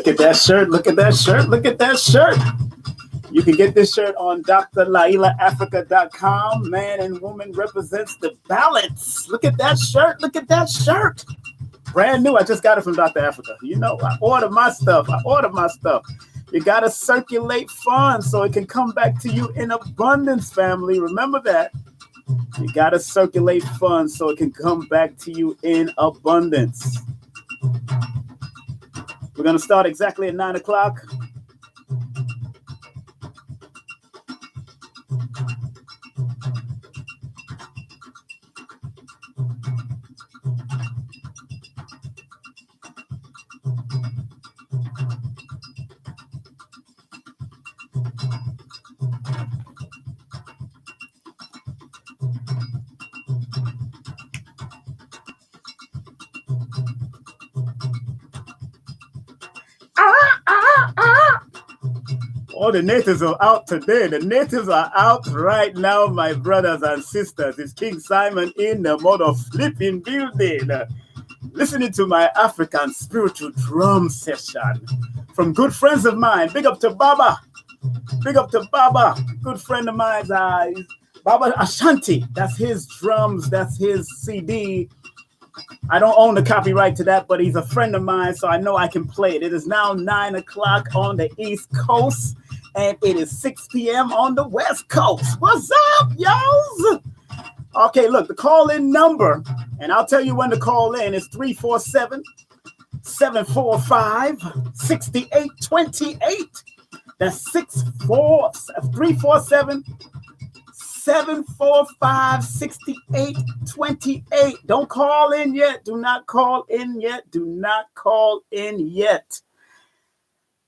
Look at that shirt. Look at that shirt. Look at that shirt. You can get this shirt on drlailaafrica.com. Man and woman represents the balance. Look at that shirt. Look at that shirt. brand new. I just got it from Dr. Africa. You know, I order my stuff. You got to circulate funds so it can come back to you in abundance, family. Remember that. You got to circulate funds so it can come back to you in abundance. We're going to start exactly at 9 o'clock. Oh, the natives are out today. The natives are out right now, my brothers and sisters. It's King Simon in the mother flipping building. Listening to my African spiritual drum session from good friends of mine. Big up to Baba. Big up to Baba. Good friend of mine. Baba Ashanti. That's his drums. That's his CD. I don't own the copyright to that, but he's a friend of mine, so I know I can play it. It is now 9 o'clock on the East Coast, and it is 6 p.m. on the West Coast. What's up, y'all? Okay, look, the call-in number, and I'll tell you when to call in, is 347-745-6828. That's 347-745-6828. Don't call in yet. Do not call in yet. Do not call in yet.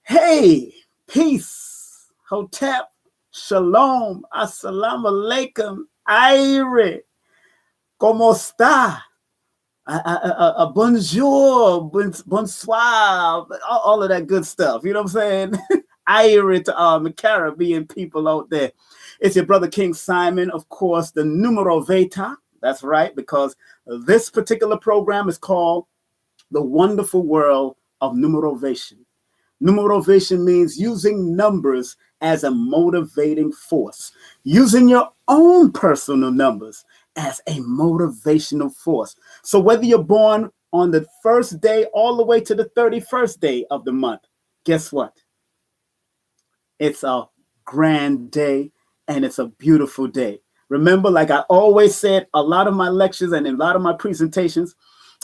Hey, peace, hotep, shalom, assalamu alaikum, aire, como está? Bonjour, bonsoir, all of that good stuff. You know what I'm saying? Aire to the Caribbean people out there. It's your brother King Simon, of course, the NumerOvation. That's right, because this particular program is called The Wonderful World of NumerOvation. NumerOvation means using numbers as a motivating force, using your own personal numbers as a motivational force. So whether you're born on the first day all the way to the 31st day of the month, guess what? It's a grand day and it's a beautiful day. Remember, like I always said, a lot of my lectures and a lot of my presentations,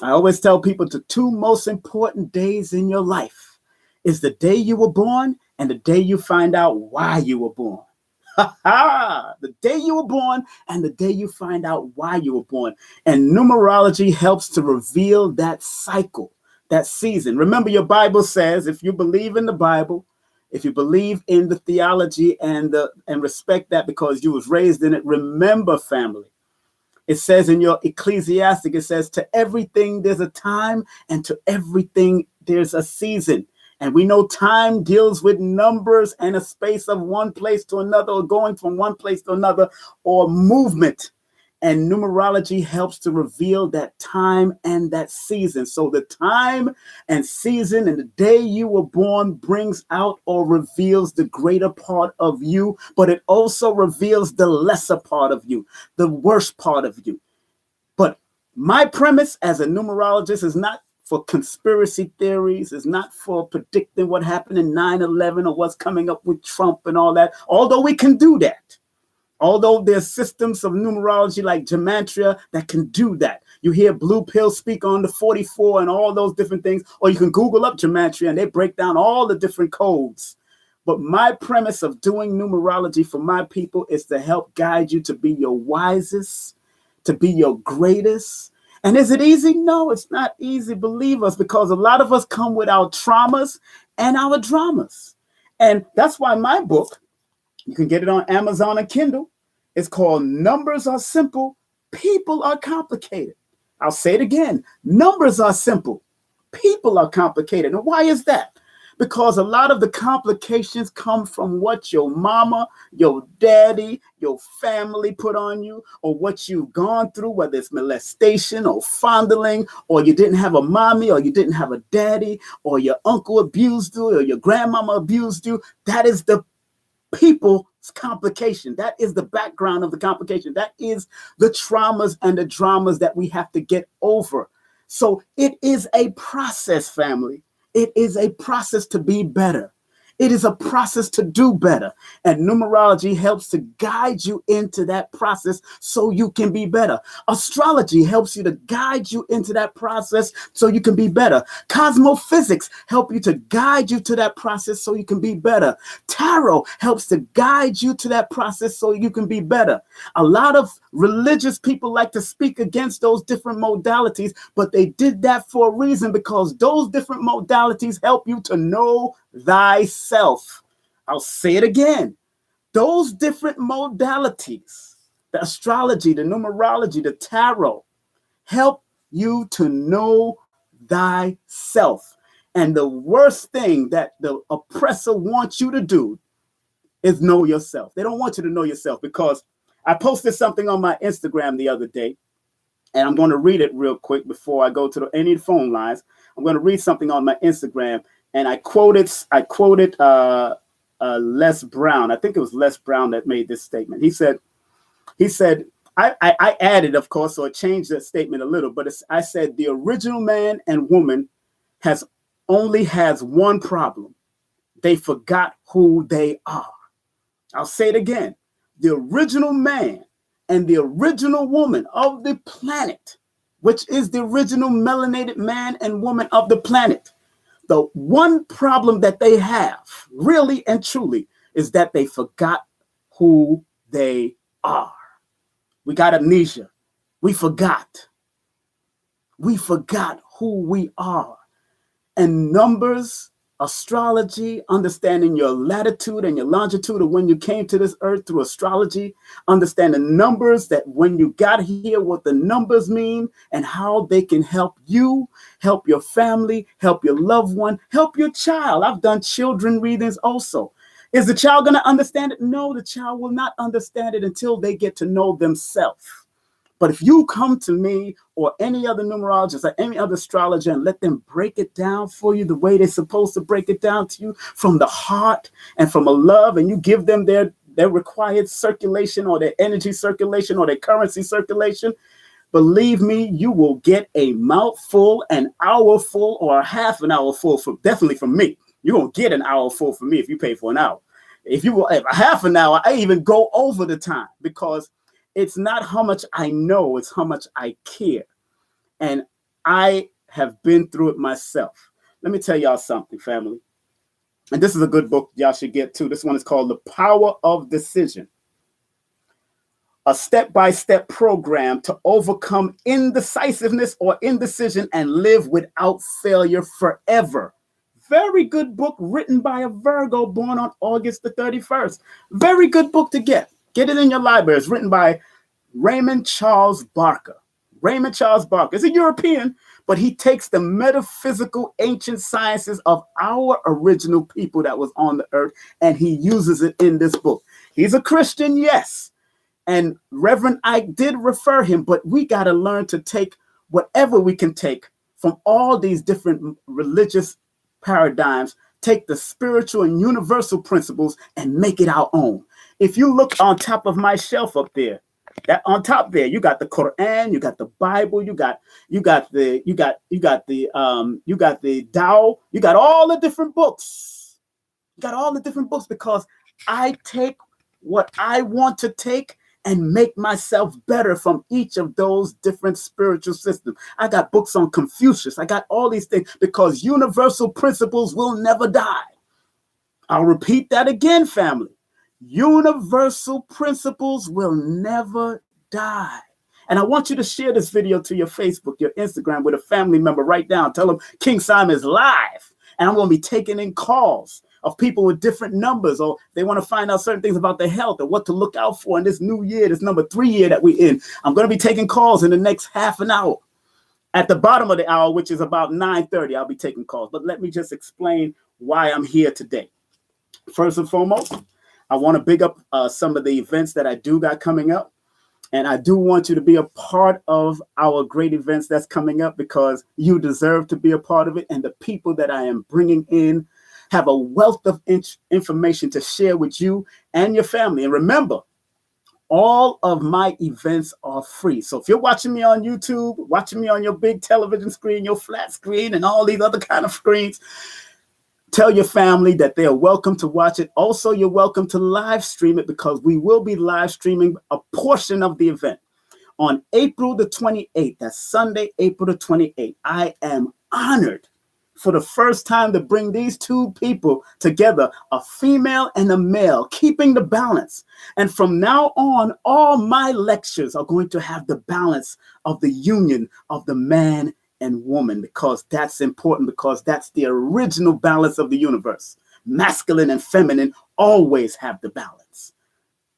I always tell people the two most important days in your life is the day you were born and the day you find out why you were born. The day you were born and the day you find out why you were born. And numerology helps to reveal that cycle, that season. Remember, your Bible says, if you believe in the Bible, if you believe in the theology and respect that because you was raised in it, remember, family, it says in your Ecclesiastic, it says, to everything there's a time and to everything there's a season. And we know time deals with numbers and a space of one place to another, or going from one place to another, or movement. And numerology helps to reveal that time and that season. So the time and season and the day you were born brings out or reveals the greater part of you, but it also reveals the lesser part of you, the worst part of you. But my premise as a numerologist is not for conspiracy theories, is not for predicting what happened in 9/11 or what's coming up with Trump and all that, although we can do that. Although there's systems of numerology like gematria that can do that. You hear Blue Pill speak on the 44 and all those different things, or you can Google up gematria and they break down all the different codes. But my premise of doing numerology for my people is to help guide you to be your wisest, to be your greatest. And is it easy? No, it's not easy, believe us, because a lot of us come with our traumas and our dramas. And that's why my book, you can get it on Amazon and Kindle. It's called Numbers Are Simple, People Are Complicated. I'll say it again. Numbers are simple. People are complicated. And why is that? Because a lot of the complications come from what your mama, your daddy, your family put on you, or what you've gone through, whether it's molestation or fondling, or you didn't have a mommy, or you didn't have a daddy, or your uncle abused you, or your grandmama abused you. That is the people's complication. That is the background of the complication. That is the traumas and the dramas that we have to get over. So it is a process, family. It is a process to be better. It is a process to do better. And numerology helps to guide you into that process so you can be better. Astrology helps you to guide you into that process so you can be better. Cosmophysics help you to guide you to that process so you can be better. Tarot helps to guide you to that process so you can be better. A lot of religious people like to speak against those different modalities, but they did that for a reason, because those different modalities help you to know thyself. I'll say it again. Those different modalities, the astrology, the numerology, the tarot, help you to know thyself. And the worst thing that the oppressor wants you to do is know yourself. They don't want you to know yourself, because I posted something on my Instagram the other day, and I'm going to read it real quick before I go to any phone lines. I'm going to read something on my Instagram, and I quoted Les Brown. I think it was Les Brown that made this statement. He said, I added, of course, so it changed the statement a little, but I said, the original man and woman only has one problem. They forgot who they are. I'll say it again. The original man and the original woman of the planet, which is the original melanated man and woman of the planet, the one problem that they have, really and truly, is that they forgot who they are. We got amnesia. We forgot. We forgot who we are. And numbers, astrology, understanding your latitude and your longitude of when you came to this earth through astrology, understanding numbers, that when you got here, what the numbers mean and how they can help you, help your family, help your loved one, help your child. I've done children readings also. Is the child going to understand it? No, the child will not understand it until they get to know themselves. But if you come to me or any other numerologist or any other astrologer and let them break it down for you the way they're supposed to break it down to you, from the heart and from a love, and you give them their required circulation or their energy circulation or their currency circulation, believe me, you will get a mouthful, an hour full, or a half an hour full, definitely from me. You're going to get an hour full from me if you pay for an hour. If you will, a half an hour, I even go over the time, because it's not how much I know, it's how much I care. And I have been through it myself. Let me tell y'all something, family. And this is a good book y'all should get too. This one is called The Power of Decision. A step-by-step program to overcome indecisiveness or indecision and live without failure forever. Very good book, written by a Virgo born on August the 31st. Very good book to get. Get it in your library. It's written by Raymond Charles Barker. Raymond Charles Barker is a European, but he takes the metaphysical ancient sciences of our original people that was on the earth, and he uses it in this book. He's a Christian, yes. And Reverend Ike did refer him, but we got to learn to take whatever we can take from all these different religious paradigms, take the spiritual and universal principles and make it our own. If you look on top of my shelf up there, that on top there, you got the Quran, you got the Bible, you got the Tao, you got all the different books. You got all the different books, because I take what I want to take and make myself better from each of those different spiritual systems. I got books on Confucius. I got all these things, because universal principles will never die. I'll repeat that again, family. Universal principles will never die. And I want you to share this video to your Facebook, your Instagram, with a family member right now. Tell them King Simon is live. And I'm going to be taking in calls of people with different numbers, or they want to find out certain things about their health or what to look out for in this new year, this number 3 year that we're in. I'm going to be taking calls in the next half an hour. At the bottom of the hour, which is about 9:30, I'll be taking calls. But let me just explain why I'm here today. First and foremost, I want to big up some of the events that I do got coming up. And I do want you to be a part of our great events that's coming up, because you deserve to be a part of it. And the people that I am bringing in have a wealth of information to share with you and your family. And remember, All of my events are free. So if you're watching me on YouTube, watching me on your big television screen, your flat screen, and all these other kind of screens, tell your family that they are welcome to watch it. Also, you're welcome to live stream it, because we will be live streaming a portion of the event on April the 28th. That's Sunday, April the 28th. I am honored for the first time to bring these two people together, a female and a male, keeping the balance. And from now on, all my lectures are going to have the balance of the union of the man and woman, because that's important, because that's the original balance of the universe. Masculine and feminine always have the balance.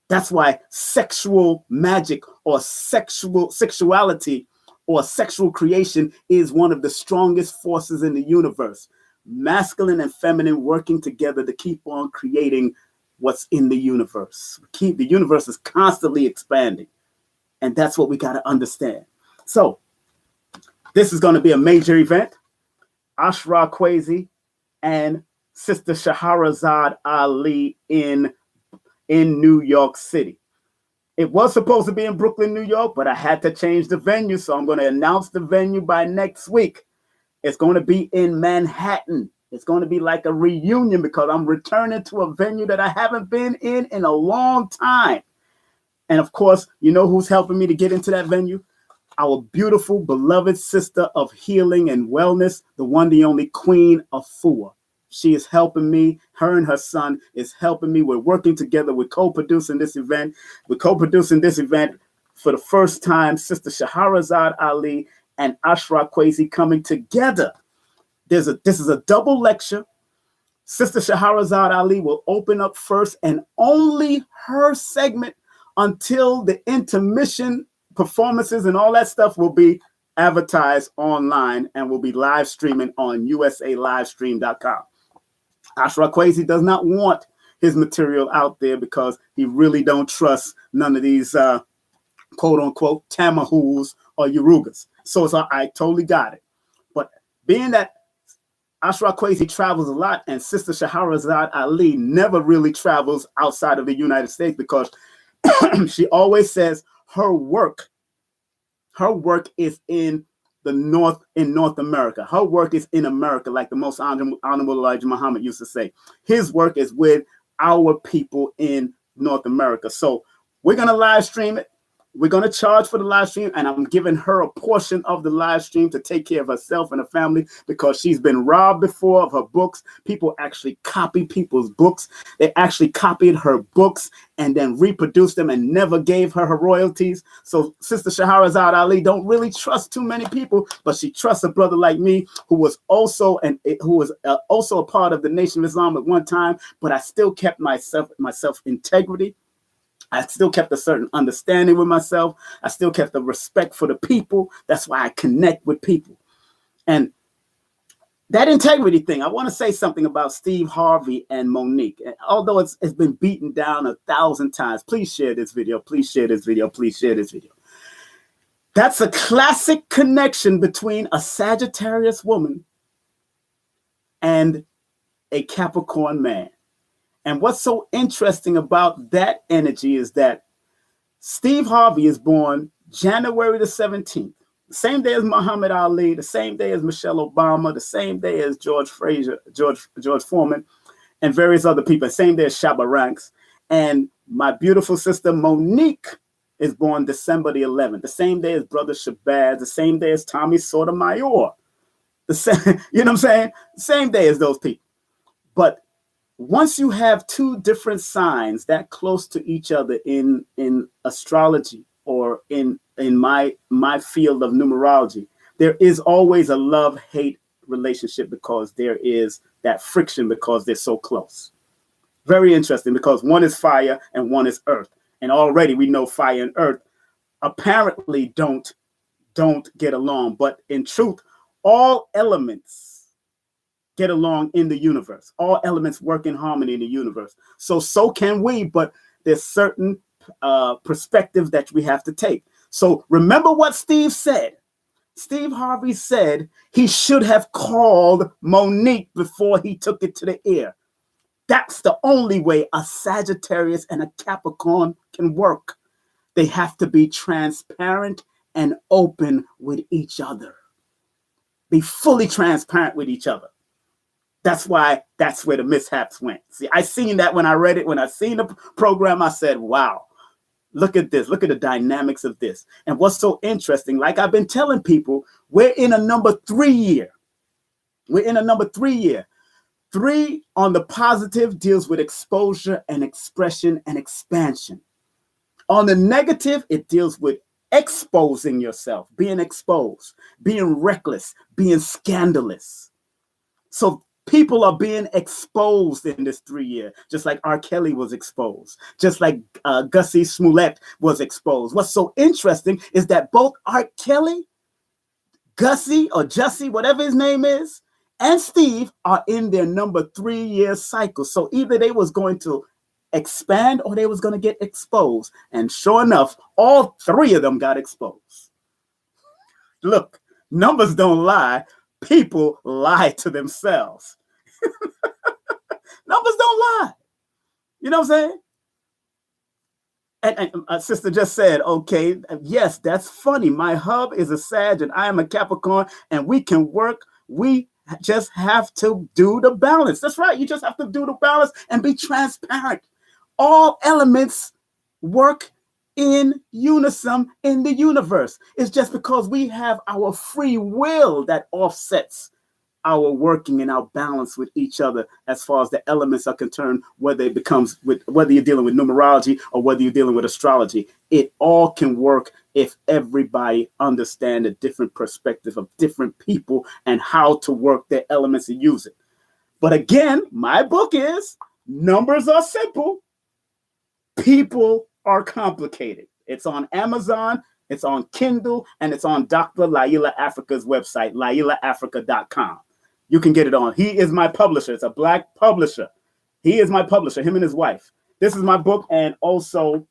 That's why sexual magic or sexuality or sexual creation is one of the strongest forces in the universe. Masculine and feminine working together to keep on creating what's in the universe. The universe is constantly expanding, and that's what we got to understand. So this is going to be a major event. Ashra Kwesi and Sister Shahrazad Ali in New York City. It was supposed to be in Brooklyn, New York, but I had to change the venue. So I'm going to announce the venue by next week. It's going to be in Manhattan. It's going to be like a reunion, because I'm returning to a venue that I haven't been in a long time. And of course, you know who's helping me to get into that venue? Our beautiful, beloved sister of healing and wellness, the one, the only Queen Afua. She is helping me. Her and her son is helping me. We're working together. We're co-producing this event. We're co-producing this event for the first time. Sister Shahrazad Ali and Ashra Kwesi coming together. This is a double lecture. Sister Shahrazad Ali will open up first, and only her segment until the intermission performances and all that stuff will be advertised online and will be live streaming on usalivestream.com. Ashra Kwesi does not want his material out there, because he really don't trust none of these quote unquote Tamahus or Yorugas. So I totally got it. But being that Ashra Kwesi travels a lot, and Sister Shahrazad Ali never really travels outside of the United States, because she always says her work is in North America. Her work is in America, like the most honorable Elijah Muhammad used to say. His work is with our people in North America. So we're going to live stream it. We're going to charge for the live stream, and I'm giving her a portion of the live stream to take care of herself and her family, because she's been robbed before of her books. People actually copy people's books. They actually copied her books and then reproduced them and never gave her royalties. So Sister Shahrazad Ali don't really trust too many people, but she trusts a brother like me, who was also a part of the Nation of Islam at one time, but I still kept myself integrity. I still kept a certain understanding with myself. I still kept the respect for the people. That's why I connect with people. And that integrity thing, I want to say something about Steve Harvey and Monique. And although it's been beaten down 1,000 times, please share this video. Please share this video. Please share this video. That's a classic connection between a Sagittarius woman and a Capricorn man. And what's so interesting about that energy is that Steve Harvey is born January the 17th, the same day as Muhammad Ali, the same day as Michelle Obama, the same day as George Foreman, and various other people, the same day as Shabba Ranks. And my beautiful sister Monique is born December the 11th, the same day as Brother Shabazz, the same day as Tommy Sotomayor. The same, you know what I'm saying? Same day as those people. But once you have two different signs that close to each other in astrology or in my field of numerology, there is always a love-hate relationship, because there is that friction, because they're so close. Very interesting, because one is fire and one is earth. And already we know fire and earth apparently don't get along. But in truth, all elements get along in the universe. All elements work in harmony in the universe. So can we, but there's certain perspectives that we have to take. So remember what Steve said. Steve Harvey said he should have called Monique before he took it to the air. That's the only way a Sagittarius and a Capricorn can work. They have to be transparent and open with each other. Be fully transparent with each other. That's why that's where the mishaps went. See, I seen that when I read it, when I seen the program, I said, wow, look at this. Look at the dynamics of this. And what's so interesting, like I've been telling people, we're in a number 3 year. We're in a number 3 year. 3 on the positive deals with exposure and expression and expansion. On the negative, it deals with exposing yourself, being exposed, being reckless, being scandalous. So people are being exposed in this 3 year, just like R. Kelly was exposed, just like Gussie Smollett was exposed. What's so interesting is that both R. Kelly, Gussie or Jussie, whatever his name is, and Steve are in their number 3 year cycle. So either they was going to expand or they was going to get exposed. And sure enough, all 3 of them got exposed. Look, numbers don't lie. People lie to themselves. Numbers don't lie. You know what I'm saying? And a sister just said, okay, yes, that's funny. My hub is a Sag and I am a Capricorn, and we can work. We just have to do the balance. That's right. You just have to do the balance and be transparent. All elements work in unison in the universe. It's just because we have our free will that offsets our working and our balance with each other as far as the elements are concerned, whether you're dealing with numerology or whether you're dealing with astrology. It all can work if everybody understands a different perspective of different people and how to work their elements and use it. But again, my book is Numbers Are Simple, People Are Complicated. It's on Amazon, it's on Kindle, and it's on Dr. Laila Africa's website, lailaafrica.com. You can get it on. He is my publisher. It's a Black publisher. He is my publisher, him and his wife. This is my book, and also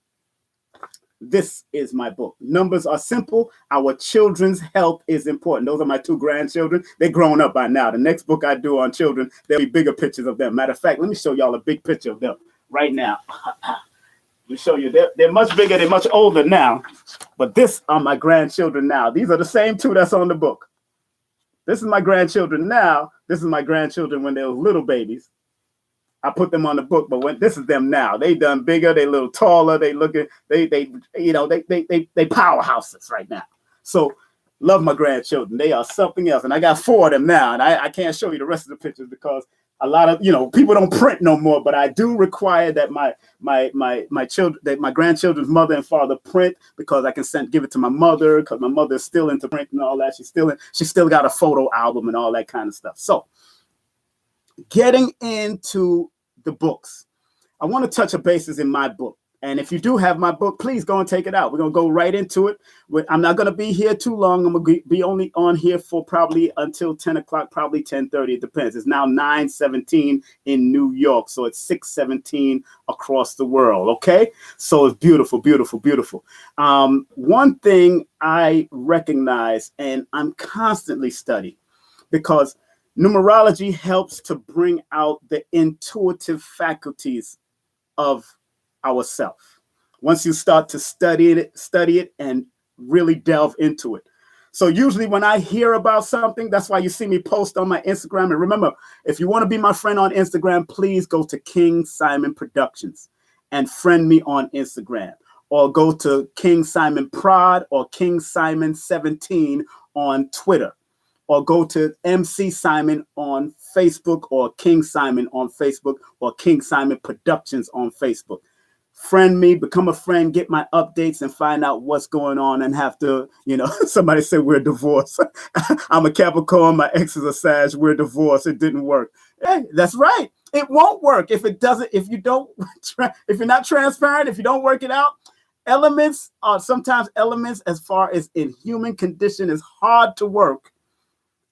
this is my book. Numbers Are Simple. Our children's health is important. Those are my 2 grandchildren. They're grown up by now. The next book I do on children, there'll be bigger pictures of them. Matter of fact, let me show y'all a big picture of them right now. Let me show you. They're much bigger. They're much older now. But this are my grandchildren now. These are the same 2 that's on the book. This is my grandchildren now. This is my grandchildren when they were little babies. I put them on the book, but when this is them now. They done bigger. They a little taller. They looking. They powerhouses right now. So love my grandchildren. They are something else, and I got 4 of them now. And I can't show you the rest of the pictures because a lot of people don't print no more. But I do require that my children, that my grandchildren's mother and father print, because I can give it to my mother, because my mother is still into print and all that. She still got a photo album and all that kind of stuff. So getting into the books, I want to touch a basis in my book. And if you do have my book, please go and take it out. We're going to go right into it. I'm not going to be here too long. I'm going to be only on here for probably until 10 o'clock, probably 10:30. It depends. It's now 9:17 in New York. So it's 6:17 across the world. Okay. So it's beautiful, beautiful, beautiful. One thing I recognize, and I'm constantly studying, because numerology helps to bring out the intuitive faculties of ourself. Once you start to study it and really delve into it. So usually when I hear about something, that's why you see me post on my Instagram. And remember, if you want to be my friend on Instagram, please go to King Simon Productions and friend me on Instagram, or go to King Simon Prod or King Simon 17 on Twitter, or go to MC Simon on Facebook, or King Simon on Facebook, or King Simon Productions on Facebook. Friend me, become a friend, get my updates, and find out what's going on. And have to, somebody said we're divorced. I'm a Capricorn, my ex is a Sag, we're divorced. It didn't work. Hey, that's right. It won't work if you're not transparent, if you don't work it out. Sometimes elements, as far as in human condition, is hard to work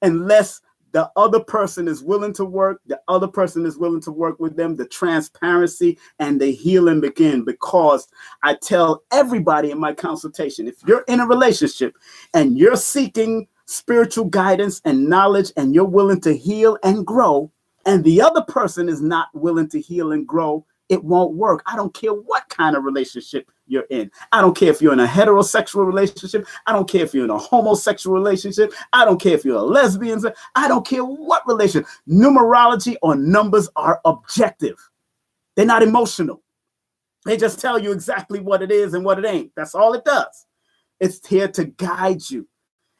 unless the other person is willing to work, the other person is willing to work with them, the transparency and the healing begin. Because I tell everybody in my consultation, if you're in a relationship and you're seeking spiritual guidance and knowledge, and you're willing to heal and grow, and the other person is not willing to heal and grow, it won't work. I don't care what kind of relationship you're in. I don't care if you're in a heterosexual relationship. I don't care if you're in a homosexual relationship. I don't care if you're a lesbian. I don't care what relation. Numerology or numbers are objective. They're not emotional. They just tell you exactly what it is and what it ain't. That's all it does. It's here to guide you.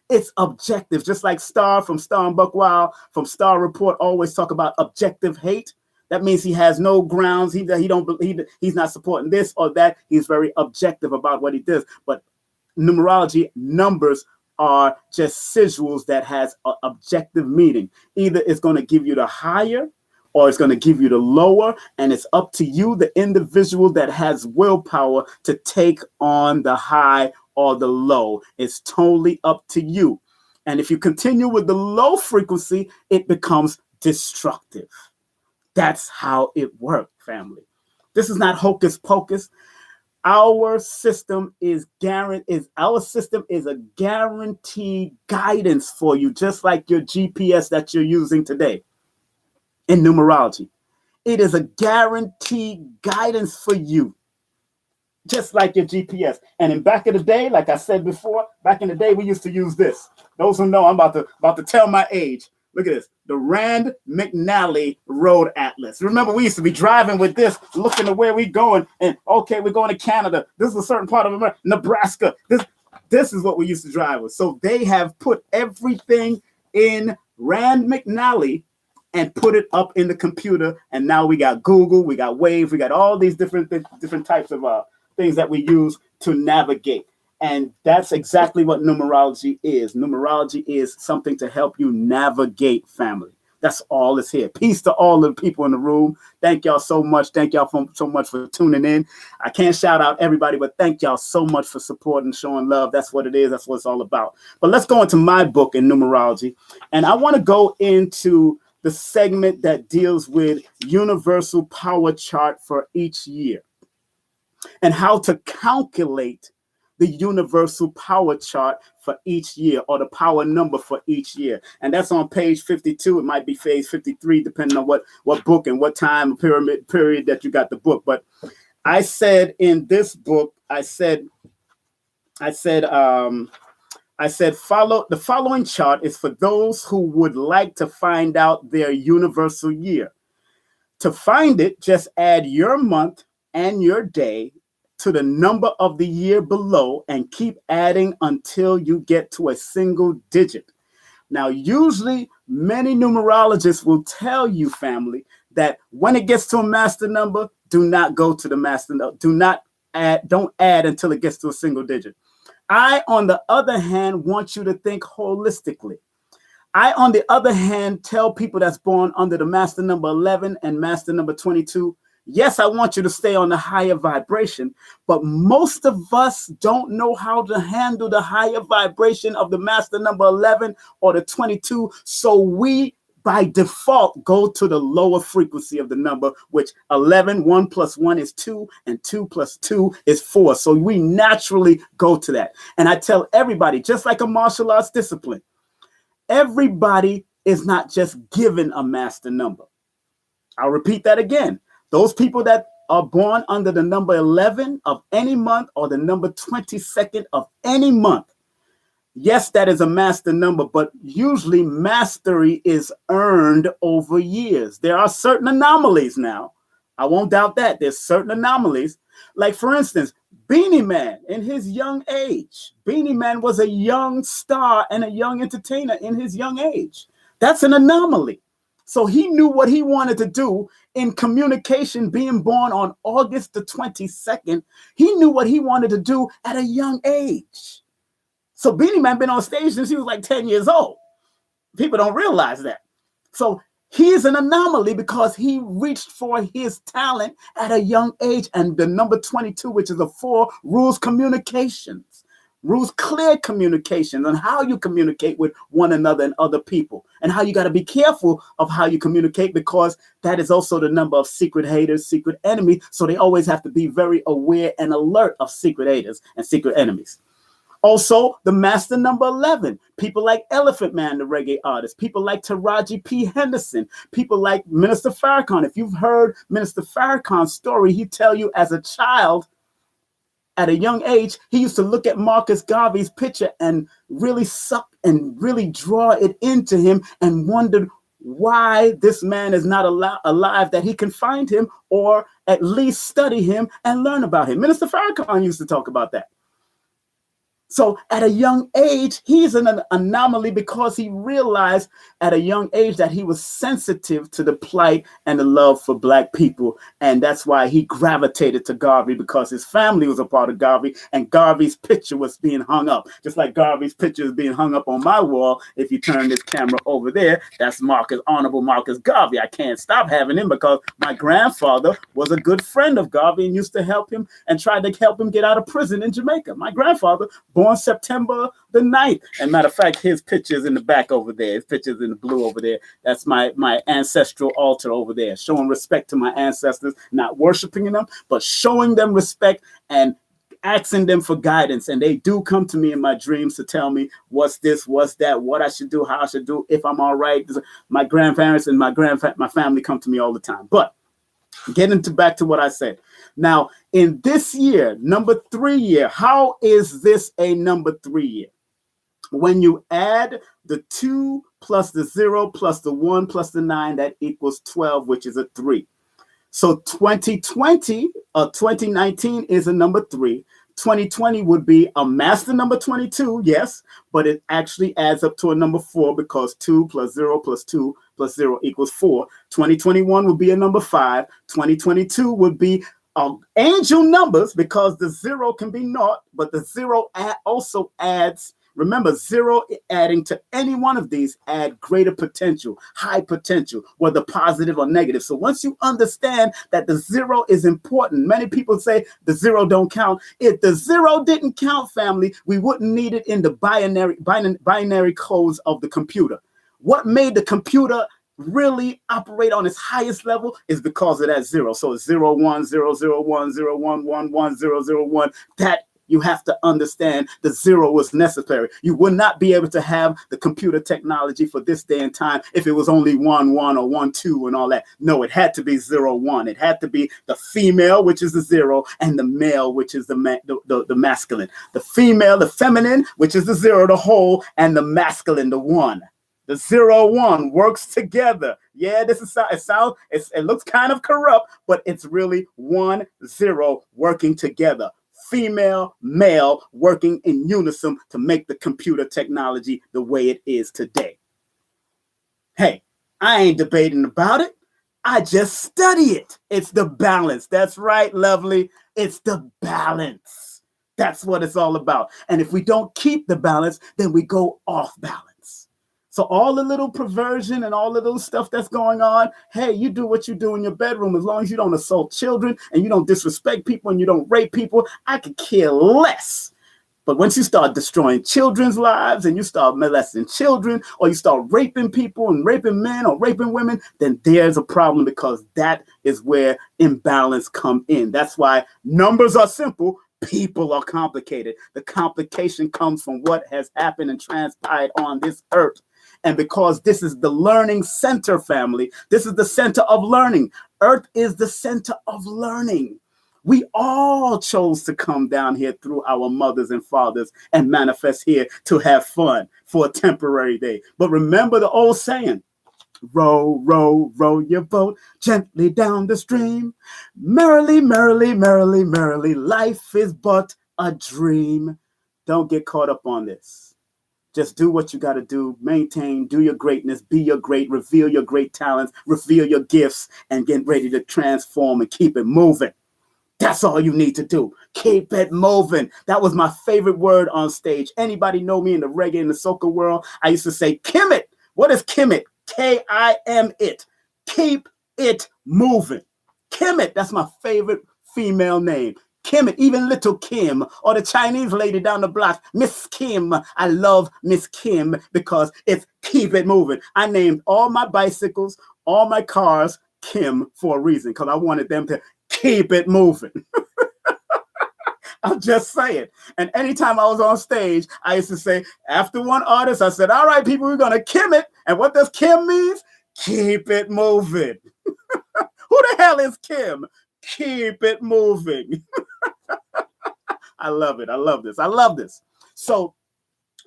It's objective, just like Star from Star and Buckwild from Star Report always talk about objective hate. That means he has no grounds. He's not supporting this or that. He's very objective about what he does. But numerology, numbers are just sigils that has an objective meaning. Either it's going to give you the higher or it's going to give you the lower, and it's up to you, the individual that has willpower, to take on the high or the low. It's totally up to you. And if you continue with the low frequency, it becomes destructive. That's how it works, family. This is not hocus pocus. Our system is a guaranteed guidance for you, just like your GPS that you're using today in numerology. It is a guaranteed guidance for you, just like your GPS. And in back in the day, like I said before, back in the day, we used to use this. Those who know, I'm about to tell my age. Look at this, the Rand McNally Road Atlas. Remember, we used to be driving with this, looking to where we're going, and okay, we're going to Canada. This is a certain part of America, Nebraska. This is what we used to drive with. So they have put everything in Rand McNally and put it up in the computer, and now we got Google, we got Wave, we got all these different types of things that we use to navigate. And that's exactly what numerology is. Numerology is something to help you navigate, family. That's all it's here. Peace to all the people in the room. Thank y'all so much. Thank y'all so much for tuning in. I can't shout out everybody, but thank y'all so much for supporting, showing love. That's what it is. That's what it's all about. But let's go into my book in numerology. And I want to go into the segment that deals with universal power chart for each year and how to calculate the universal power chart for each year, or the power number for each year. And that's on page 52. It might be page 53, depending on what book and what time period that you got the book. But I said in this book, I said, follow the following chart is for those who would like to find out their universal year. To find it, just add your month and your day to the number of the year below and keep adding until you get to a single digit. Now, usually many numerologists will tell you, family, that when it gets to a master number, do not go to the master number. Don't add until it gets to a single digit. I, on the other hand, want you to think holistically. I, on the other hand, tell people that's born under the master number 11 and master number 22, yes, I want you to stay on the higher vibration, but most of us don't know how to handle the higher vibration of the master number 11 or the 22. So we, by default, go to the lower frequency of the number, which 11, 1 plus 1 is 2, and 2 plus 2 is 4. So we naturally go to that. And I tell everybody, just like a martial arts discipline, everybody is not just given a master number. I'll repeat that again. Those people that are born under the number 11 of any month or the number 22nd of any month, yes, that is a master number, but usually mastery is earned over years. There are certain anomalies now. I won't doubt that. There's certain anomalies. Like, for instance, Beanie Man in his young age. Beanie Man was a young star and a young entertainer in his young age. That's an anomaly. So he knew what he wanted to do in communication, being born on August the 22nd. He knew what he wanted to do at a young age. So Beanie Man been on stage since he was like 10 years old. People don't realize that. So he is an anomaly because he reached for his talent at a young age. And the number 22, which is a 4, rules communications. Rules clear communication on how you communicate with one another and other people, and how you got to be careful of how you communicate, because that is also the number of secret haters, secret enemies. So they always have to be very aware and alert of secret haters and secret enemies. Also, the master number 11, people like Elephant Man, the reggae artist, people like Taraji P. Henderson, people like Minister Farrakhan. If you've heard Minister Farrakhan's story, he tell you as a child, At a young age, he used to look at Marcus Garvey's picture and really suck and really draw it into him and wondered why this man is not alive, that he can find him or at least study him and learn about him. Minister Farrakhan used to talk about that. So at a young age, he's an anomaly because he realized at a young age that he was sensitive to the plight and the love for Black people. And that's why he gravitated to Garvey, because his family was a part of Garvey and Garvey's picture was being hung up. Just like Garvey's picture is being hung up on my wall. If you turn this camera over there, that's Honorable Marcus Garvey. I can't stop having him because my grandfather was a good friend of Garvey and used to help him and tried to help him get out of prison in Jamaica. My grandfather, born September the 9th. And matter of fact, his picture's in the back over there. His picture's in the blue over there. That's my ancestral altar over there, showing respect to my ancestors, not worshiping them, but showing them respect and asking them for guidance. And they do come to me in my dreams to tell me what's this, what's that, what I should do, how I should do, if I'm all right. My grandparents and my family come to me all the time. But getting back to what I said. Now, in this year, number 3 year, how is this a number 3 year? When you add the 2 plus the 0 plus the 1 plus the 9, that equals 12, which is a 3. So 2019 is a number 3. 2020 would be a master number 22, yes, but it actually adds up to a number 4 because 2 plus 0 plus 2 plus 0 equals 4. 2021 would be a number 5. 2022 would be angel numbers because the 0 can be naught, but the 0 also adds. Remember, 0 adding to any one of these add greater potential, high potential, whether positive or negative. So once you understand that the 0 is important, many people say the 0 don't count. If the 0 didn't count, family, we wouldn't need it in the binary codes of the computer. What made the computer really operate on its highest level is because of that 0. So it's 0, 1, 0, 0, 1, 0, 1, 1, 1, 0, 0, 1. That you have to understand the 0 was necessary. You would not be able to have the computer technology for this day and time if it was only 1, 1 or 1, 2 and all that. No, it had to be 0, 1. It had to be the female, which is the 0, and the male, which is the masculine. The female, the feminine, which is the 0, the whole, and the masculine, the 1. The 0, 1 works together. Yeah, it looks kind of corrupt, but it's really 1, 0 working together. Female, male, working in unison to make the computer technology the way it is today. Hey, I ain't debating about it. I just study it. It's the balance. That's right, lovely. It's the balance. That's what it's all about. And if we don't keep the balance, then we go off balance. So all the little perversion and all of those stuff that's going on, hey, you do what you do in your bedroom as long as you don't assault children and you don't disrespect people and you don't rape people. I could care less. But once you start destroying children's lives and you start molesting children or you start raping people and raping men or raping women, then there's a problem because that is where imbalance come in. That's why numbers are simple. People are complicated. The complication comes from what has happened and transpired on this earth. And because this is the learning center, family, this is the center of learning. Earth is the center of learning. We all chose to come down here through our mothers and fathers and manifest here to have fun for a temporary day. But remember the old saying, row, row, row your boat gently down the stream. Merrily, merrily, merrily, merrily, life is but a dream. Don't get caught up on this. Just do what you got to do, maintain, do your greatness, be your great, reveal your great talents, reveal your gifts, and get ready to transform and keep it moving. That's all you need to do. Keep it moving. That was my favorite word on stage. Anybody know me in the reggae and the soca world? I used to say, Kim it. What is Kim it? Kim it. Keep it moving. Kim it. That's my favorite female name. Kim it, even little Kim, or the Chinese lady down the block, Miss Kim. I love Miss Kim because it's keep it moving. I named all my bicycles, all my cars, Kim for a reason, because I wanted them to keep it moving. I'm just saying. And anytime I was on stage, I used to say, after one artist, I said, all right, people, we're going to Kim it. And what does Kim means? Keep it moving. Who the hell is Kim? Keep it moving. I love it. I love this. I love this. So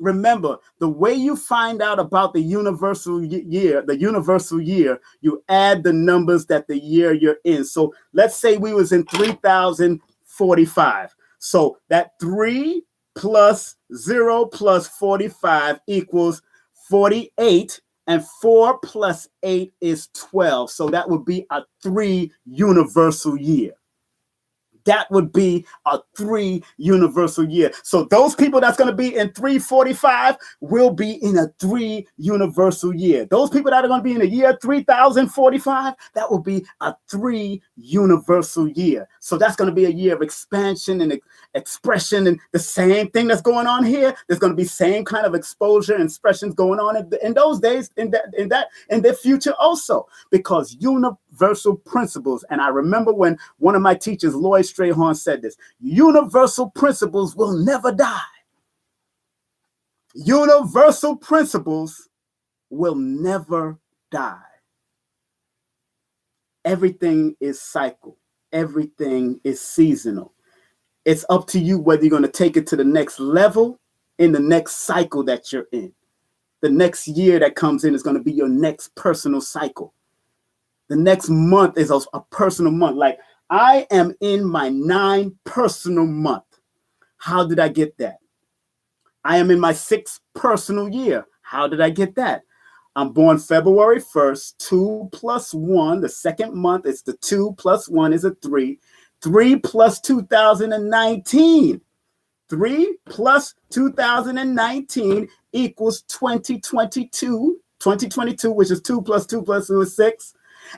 remember, the way you find out about the universal year, you add the numbers that the year you're in. So let's say we was in 3045. So that 3 plus 0 plus 45 equals 48. And 4 plus 8 is 12. So that would be a 3 universal year. That would be a 3 universal year. So those people that's going to be in 345 will be in a 3 universal year. Those people that are going to be in the year 3045, that will be a 3 universal year. So that's going to be a year of expansion and expression, and the same thing that's going on here. There's going to be same kind of exposure and expressions going on in those days, in their future also, because universal principles. And I remember when one of my teachers, Lloyd Strayhorn, said this: universal principles will never die. Universal principles will never die. Everything is cycle. Everything is seasonal. It's up to you whether you're going to take it to the next level in the next cycle that you're in. The next year that comes in is going to be your next personal cycle. The next month is a personal month. Like, I am in my 9 personal month. How did I get that? I am in my 6th personal year. How did I get that? I'm born February 1st, 2 plus 1. The second month is the 2 plus 1 is a 3. 3 plus 2019. 3 plus 2019 equals 2022. 2022, which is 2 plus 2 plus 2 is 6.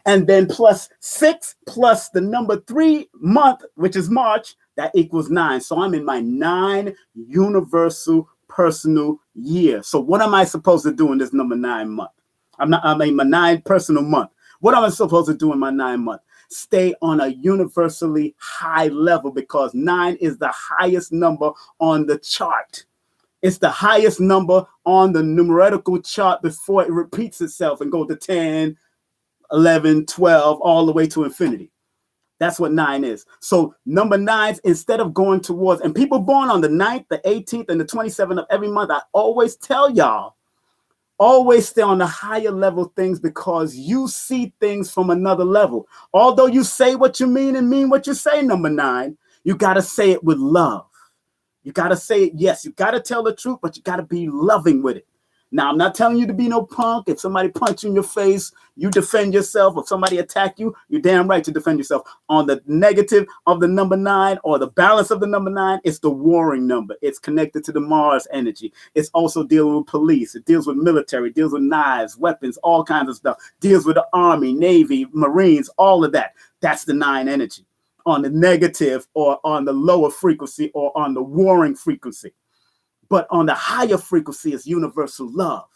And then plus 6 plus the number 3 month, which is March, that equals 9. So I'm in my 9 universal personal year. So what am I supposed to do in this number 9 month? I mean my 9 personal month. What am I supposed to do in my 9 month? Stay on a universally high level, because 9 is the highest number on the chart. It's the highest number on the numerical chart before it repeats itself and goes to 10, 11, 12, all the way to infinity. That's what 9 is. So number 9, instead of going towards, and people born on the 9th, the 18th, and the 27th of every month, I always tell y'all, always stay on the higher level things, because you see things from another level. Although you say what you mean and mean what you say, number 9, you got to say it with love. You got to say it, yes, you got to tell the truth, but you got to be loving with it. Now, I'm not telling you to be no punk. If somebody punch you in your face, you defend yourself. If somebody attack you, you're damn right to defend yourself. On the negative of the number 9, or the balance of the number 9, it's the warring number. It's connected to the Mars energy. It's also dealing with police. It deals with military, deals with knives, weapons, all kinds of stuff. Deals with the Army, Navy, Marines, all of that. That's the 9 energy. On the negative, or on the lower frequency, or on the warring frequency. But on the higher frequency is universal love,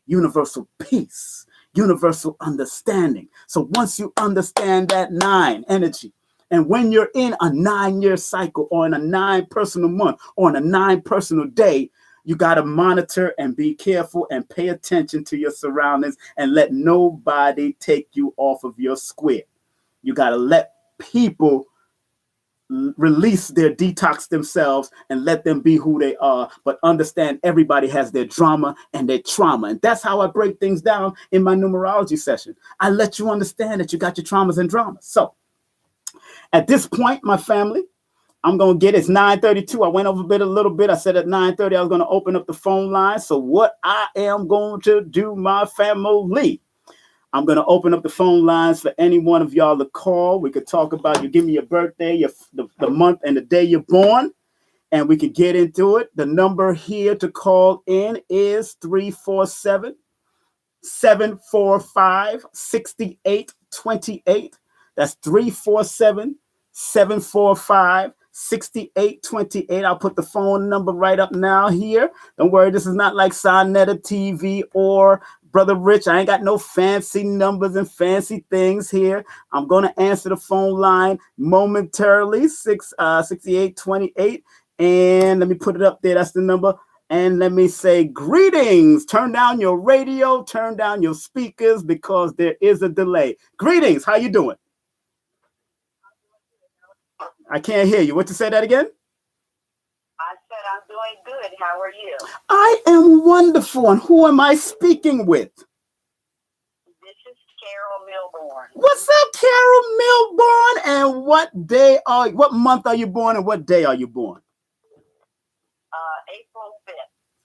universal peace, universal understanding. So once you understand that 9 energy, and when you're in a 9-year cycle, or in a 9 personal month, or in a 9 personal day, you got to monitor and be careful and pay attention to your surroundings, and let nobody take you off of your square. You got to let people release detox themselves and let them be who they are, but understand everybody has their drama and their trauma. And that's how I break things down in my numerology session. I let you understand that you got your traumas and dramas. So at this point, my family, I'm going to get, it's 9:32. I went over a little bit. I said at 9:30 I was going to open up the phone line. So what I am going to do, my family, I'm going to open up the phone lines for any one of y'all to call. We could talk about, you give me your birthday, the month and the day you're born, and we could get into it. The number here to call in is 347-745-6828. That's 347-745-6828. I'll put the phone number right up now here. Don't worry, this is not like Sonetta TV or Brother Rich. I ain't got no fancy numbers and fancy things here. I'm going to answer the phone line momentarily, 6828. And let me put it up there. That's the number. And let me say greetings. Turn down your radio, turn down your speakers, because there is a delay. Greetings. How you doing? I can't hear you. What, to say that again? said I'm doing good. How are you? I am wonderful. And who am I speaking with? This is Carol Milborn. What's up, Carol Milborn? And what month are you born and what day are you born? April 5th.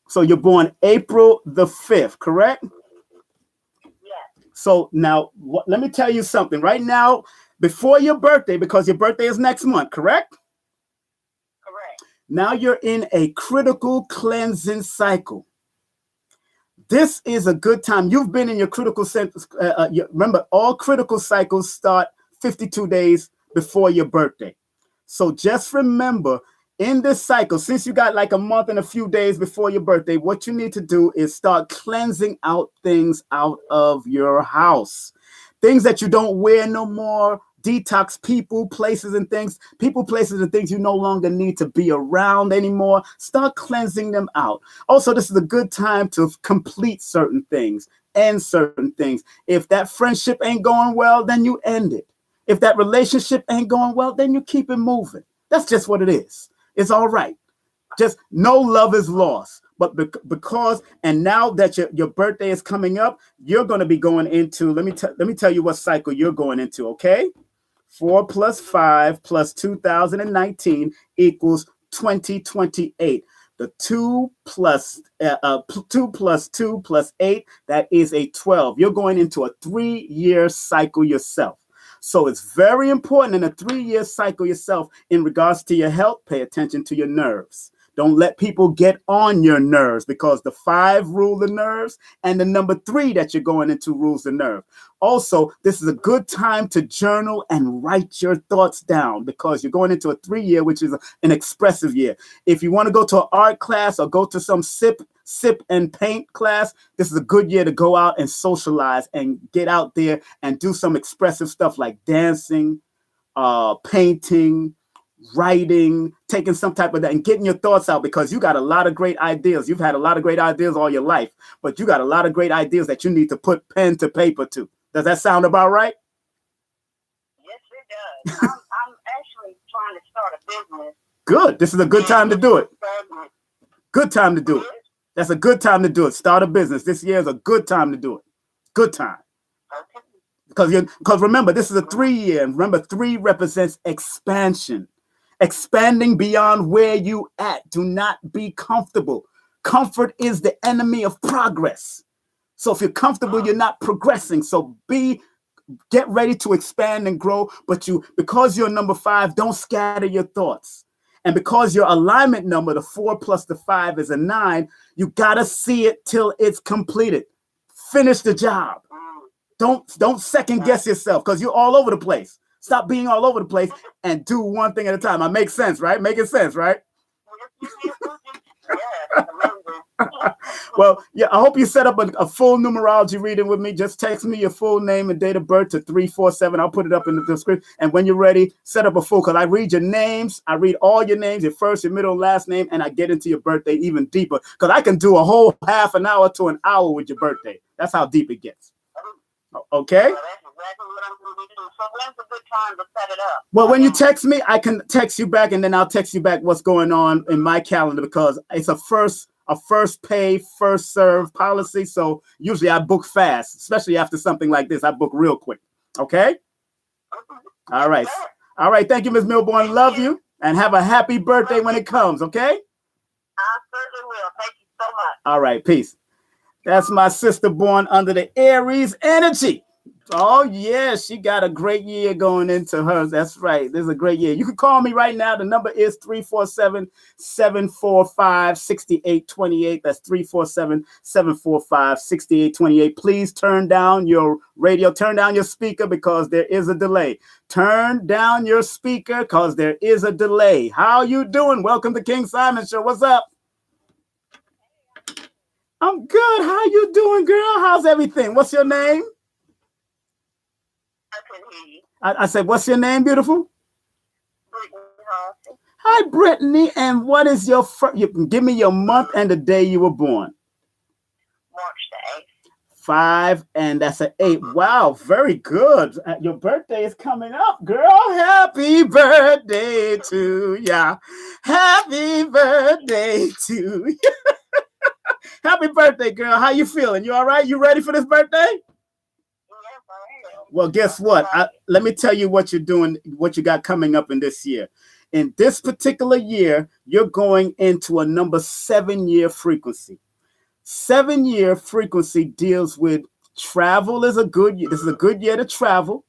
So you're born April the 5th, correct? Yes. So now, let me tell you something. Right now, before your birthday, because your birthday is next month, correct? Correct. Now you're in a critical cleansing cycle. This is a good time. You've been in your critical cycle. Remember, all critical cycles start 52 days before your birthday. So just remember, in this cycle, since you got like a month and a few days before your birthday, what you need to do is start cleansing out things out of your house. Things that you don't wear no more. Detox people, places, and things. People, places, and things you no longer need to be around anymore. Start cleansing them out. Also, this is a good time to complete certain things, end certain things. If that friendship ain't going well, then you end it. If that relationship ain't going well, then you keep it moving. That's just what it is. It's all right. Just no love is lost. But because, and now that your birthday is coming up, you're going to be going into, let me tell you what cycle you're going into, okay? 4 plus 5 plus 2019 equals 2028. The 2 plus 2 plus 2 plus 8, that is a 12. You're going into a 3-year cycle yourself. So it's very important in a 3-year cycle yourself in regards to your health. Pay attention to your nerves. Don't let people get on your nerves because the 5 rule the nerves and the number 3 that you're going into rules the nerve. Also, this is a good time to journal and write your thoughts down because you're going into a 3-year, which is an expressive year. If you want to go to an art class or go to some sip and paint class, this is a good year to go out and socialize and get out there and do some expressive stuff like dancing, painting, writing, taking some type of that and getting your thoughts out because you got a lot of great ideas. You've had a lot of great ideas all your life, but you got a lot of great ideas that you need to put pen to paper to. Does that sound about right? Yes, it does. I'm actually trying to start a business. Good. This is a good time to do it. Good time to do it. That's a good time to do it. Start a business. This year is a good time to do it. Good time. Okay. Because remember, this is a 3-year. And remember, 3 represents expansion. Expanding beyond where you at. Do not be comfortable. Comfort is the enemy of progress. So if you're comfortable, you're not progressing. So get ready to expand and grow. But because you're number 5, don't scatter your thoughts. And because your alignment number, the 4 plus the 5 is a 9, you gotta see it till it's completed. Finish the job. Don't second guess yourself because you're all over the place. Stop being all over the place and do one thing at a time. I make sense, right? Making sense, right? Well, yeah, I hope you set up a full numerology reading with me. Just text me your full name and date of birth to 347. I'll put it up in the description. And when you're ready, set up a full, because I read your names. I read all your names, your first, your middle, last name, and I get into your birthday even deeper because I can do a whole half an hour to an hour with your birthday. That's how deep it gets. Okay? So when's a good time to set it up? Well, when you text me, I can text you back, and then I'll text you back what's going on in my calendar because it's a first pay, first serve policy. So usually I book fast, especially after something like this. I book real quick. Okay? All right. All right. Thank you, Ms. Milborn. Love you, and have a happy birthday when it comes. Okay? I certainly will. Thank you so much. All right. Peace. That's my sister born under the Aries energy. Oh, yeah, she got a great year going into hers. That's right. This is a great year. You can call me right now. The number is 347-745-6828. That's 347-745-6828. Please turn down your radio. Turn down your speaker because there is a delay. Turn down your speaker because there is a delay. How you doing? Welcome to King Simon Show. What's up? I'm good. How you doing, girl? How's everything? What's your name? I said, what's your name, beautiful? Hi, Brittany. And what is you can give me your month and the day you were born. March the 5, and that's an 8. Wow, very good. Your birthday is coming up, girl. Happy birthday to ya. Happy birthday to ya. Happy birthday, girl. How you feeling? You all right? You ready for this birthday? Yes, I am. Well, guess what? Let me tell you what you're doing, what you got coming up in this year. In this particular year, you're going into a number 7-year frequency. 7-year frequency deals with travel. Is a good year. This is a good year to travel.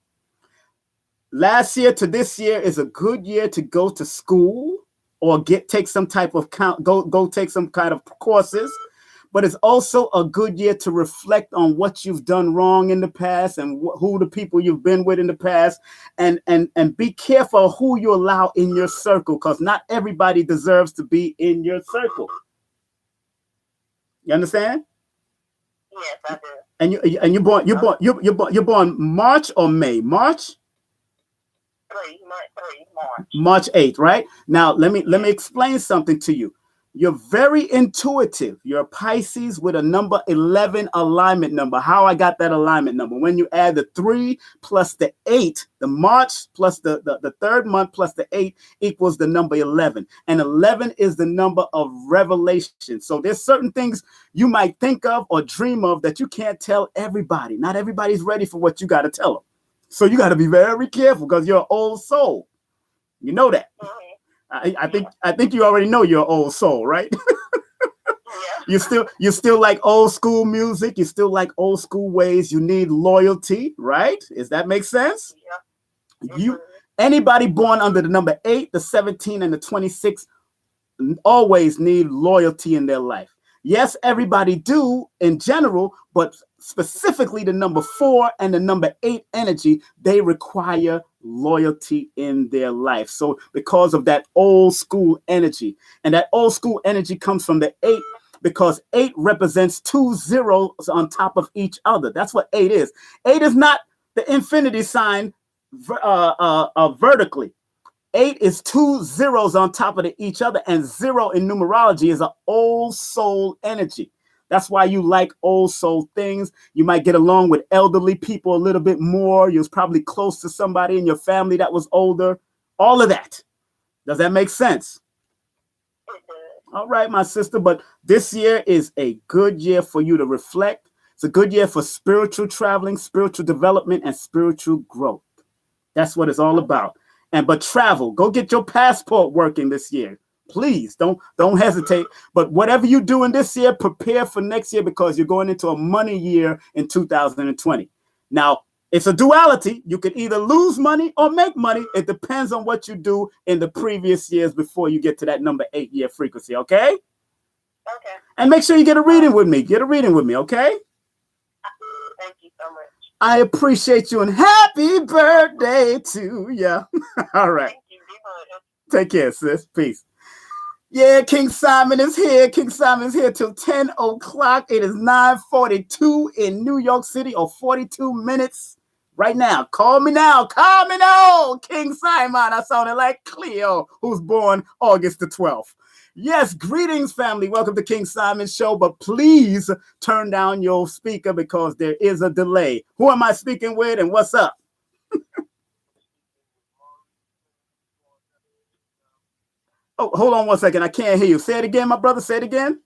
Last year to this year is a good year to go to school or take some type of go take some kind of courses. But it's also a good year to reflect on what you've done wrong in the past and who the people you've been with in the past, and be careful who you allow in your circle, because not everybody deserves to be in your circle. You understand? Yes, I do. And you're born March or May? March? March 8th, right? Now let me explain something to you. You're very intuitive. You're a Pisces with a number 11 alignment number. How I got that alignment number? When you add the 3 plus the 8, the March plus the third month plus the 8 equals the number 11. And 11 is the number of revelation. So there's certain things you might think of or dream of that you can't tell everybody. Not everybody's ready for what you got to tell them. So you got to be very careful because you're an old soul. You know that. Mm-hmm. I think you already know you're an old soul, right? Yeah. You still like old school music. You still like old school ways. You need loyalty, right? Does that make sense? Yeah. Anybody born under the number 8, the 17, and the 26 always need loyalty in their life. Yes, everybody do in general, but specifically the number 4 and the number 8 energy, they require loyalty in their life. So because of that old school energy, and that old school energy comes from the 8, because 8 represents 2 zeros on top of each other. That's what 8 is. 8 is not the infinity sign vertically. 8 is 2 zeros on top of each other, and 0 in numerology is an old soul energy. That's why you like old soul things. You might get along with elderly people a little bit more. You're probably close to somebody in your family that was older. All of that. Does that make sense? All right, my sister. But this year is a good year for you to reflect. It's a good year for spiritual traveling, spiritual development, and spiritual growth. That's what it's all about. But travel. Go get your passport working this year. Please don't hesitate. But whatever you're doing this year, prepare for next year, because you're going into a money year in 2020. Now, it's a duality. You can either lose money or make money. It depends on what you do in the previous years before you get to that number 8-year frequency, okay? Okay. And make sure you get a reading with me. Get a reading with me, okay? Thank you so much. I appreciate you, and happy birthday to you. All right. Thank you. Take care, sis. Peace. Yeah, King Simon is here. King Simon is here till 10 o'clock. It is 9:42 in New York City, or 42 minutes right now. Call me now. Call me now. King Simon. I sounded like Cleo, who's born August the 12th. Yes, greetings, family. Welcome to King Simon's show, but please turn down your speaker because there is a delay. Who am I speaking with, and what's up? Oh, hold on one second. I can't hear you. Say it again, my brother. Say it again.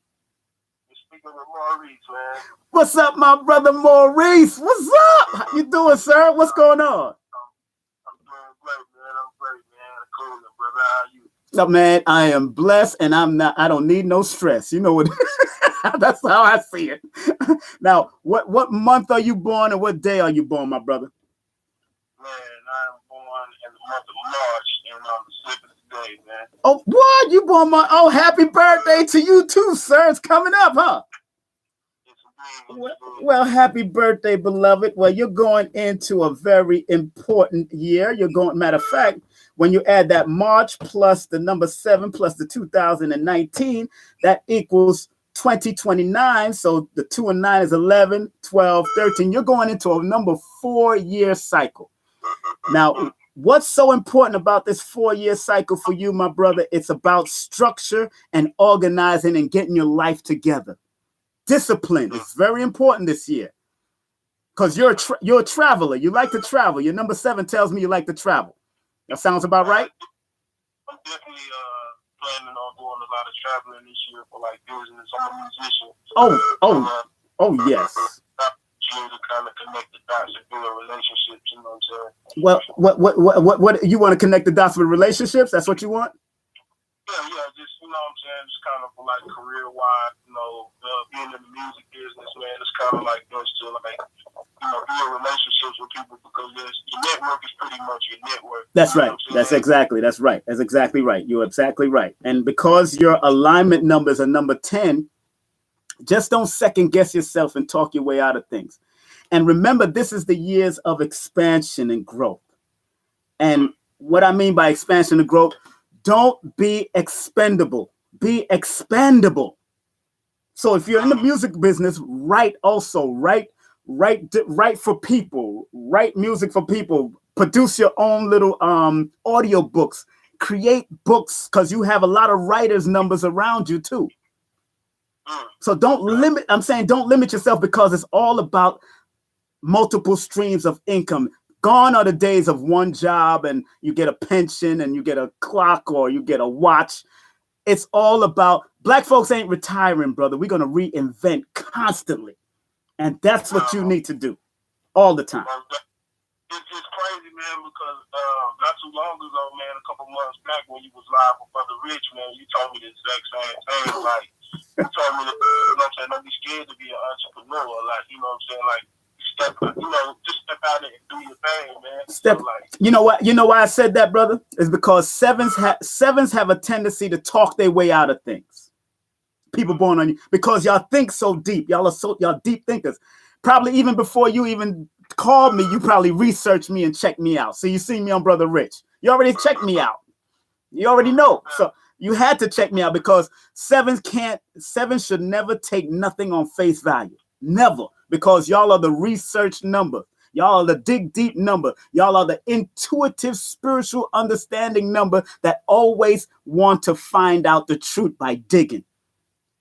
You're speaking with Maurice, man. What's up, my brother Maurice? What's up? How you doing, sir? What's going on? I'm doing great, man. I'm great, man. Cool, brother. How are you? No, man, I am blessed, and I don't need no stress. You know what? That's how I see it. Now, what month are you born, and what day are you born, my brother? Man, I'm born in the month of March, and on the 7th day, man. Oh, what? You born my? Oh, happy birthday to you too, sir. It's coming up, huh? Well, happy birthday, beloved. Well, you're going into a very important year. Matter of fact, when you add that March plus the number 7 plus the 2019, that equals 2029. So the 2 and 9 is 11, 12, 13. You're going into a number 4-year cycle. Now, what's so important about this 4-year cycle for you, my brother? It's about structure and organizing and getting your life together. Discipline is very important this year. Because you're a traveler. You like to travel. Your number 7 tells me you like to travel. That sounds about right? I'm definitely planning on doing a lot of traveling this year for like business. I'm a musician. Oh, yes. To kind of connect the dots and build relationships, you know Well, what I'm saying? what you want to connect the dots with relationships? That's what you want? Yeah, just, you know what I'm saying, just kind of like career-wise, you know, being in the music business, man, it's kind of like this to like, you know, build relationships with people because your network is pretty much your network. That's right. That's right. That's exactly right. You're exactly right. And because your alignment numbers are number 10, just don't second guess yourself and talk your way out of things. And remember, this is the years of expansion and growth. And what I mean by expansion and growth, don't be expendable, be expandable. So if you're in the music business, write for people, write music for people, produce your own little audio books, create books, because you have a lot of writers' numbers around you too. So don't limit yourself, because it's all about multiple streams of income. Gone are the days of one job and you get a pension and you get a clock or you get a watch. It's all about, black folks ain't retiring, brother. We're going to reinvent constantly. And that's what you need to do all the time. It's just crazy, man, because not too long ago, man, a couple months back when you was live with Brother Rich, man, you told me the exact same thing. Like, you told me, you know what I'm saying, don't be scared to be an entrepreneur. Like, you know what I'm saying, like, just step out and do your thing, man. You know why I said that, brother? Is because sevens have a tendency to talk their way out of things. People born on you, because y'all think so deep. Y'all deep thinkers. Probably even before you even called me, you probably researched me and checked me out. So you see me on Brother Rich. You already checked me out. You already know. So you had to check me out, because sevens should never take nothing on face value. Never. Because y'all are the research number. Y'all are the dig deep number. Y'all are the intuitive spiritual understanding number that always want to find out the truth by digging.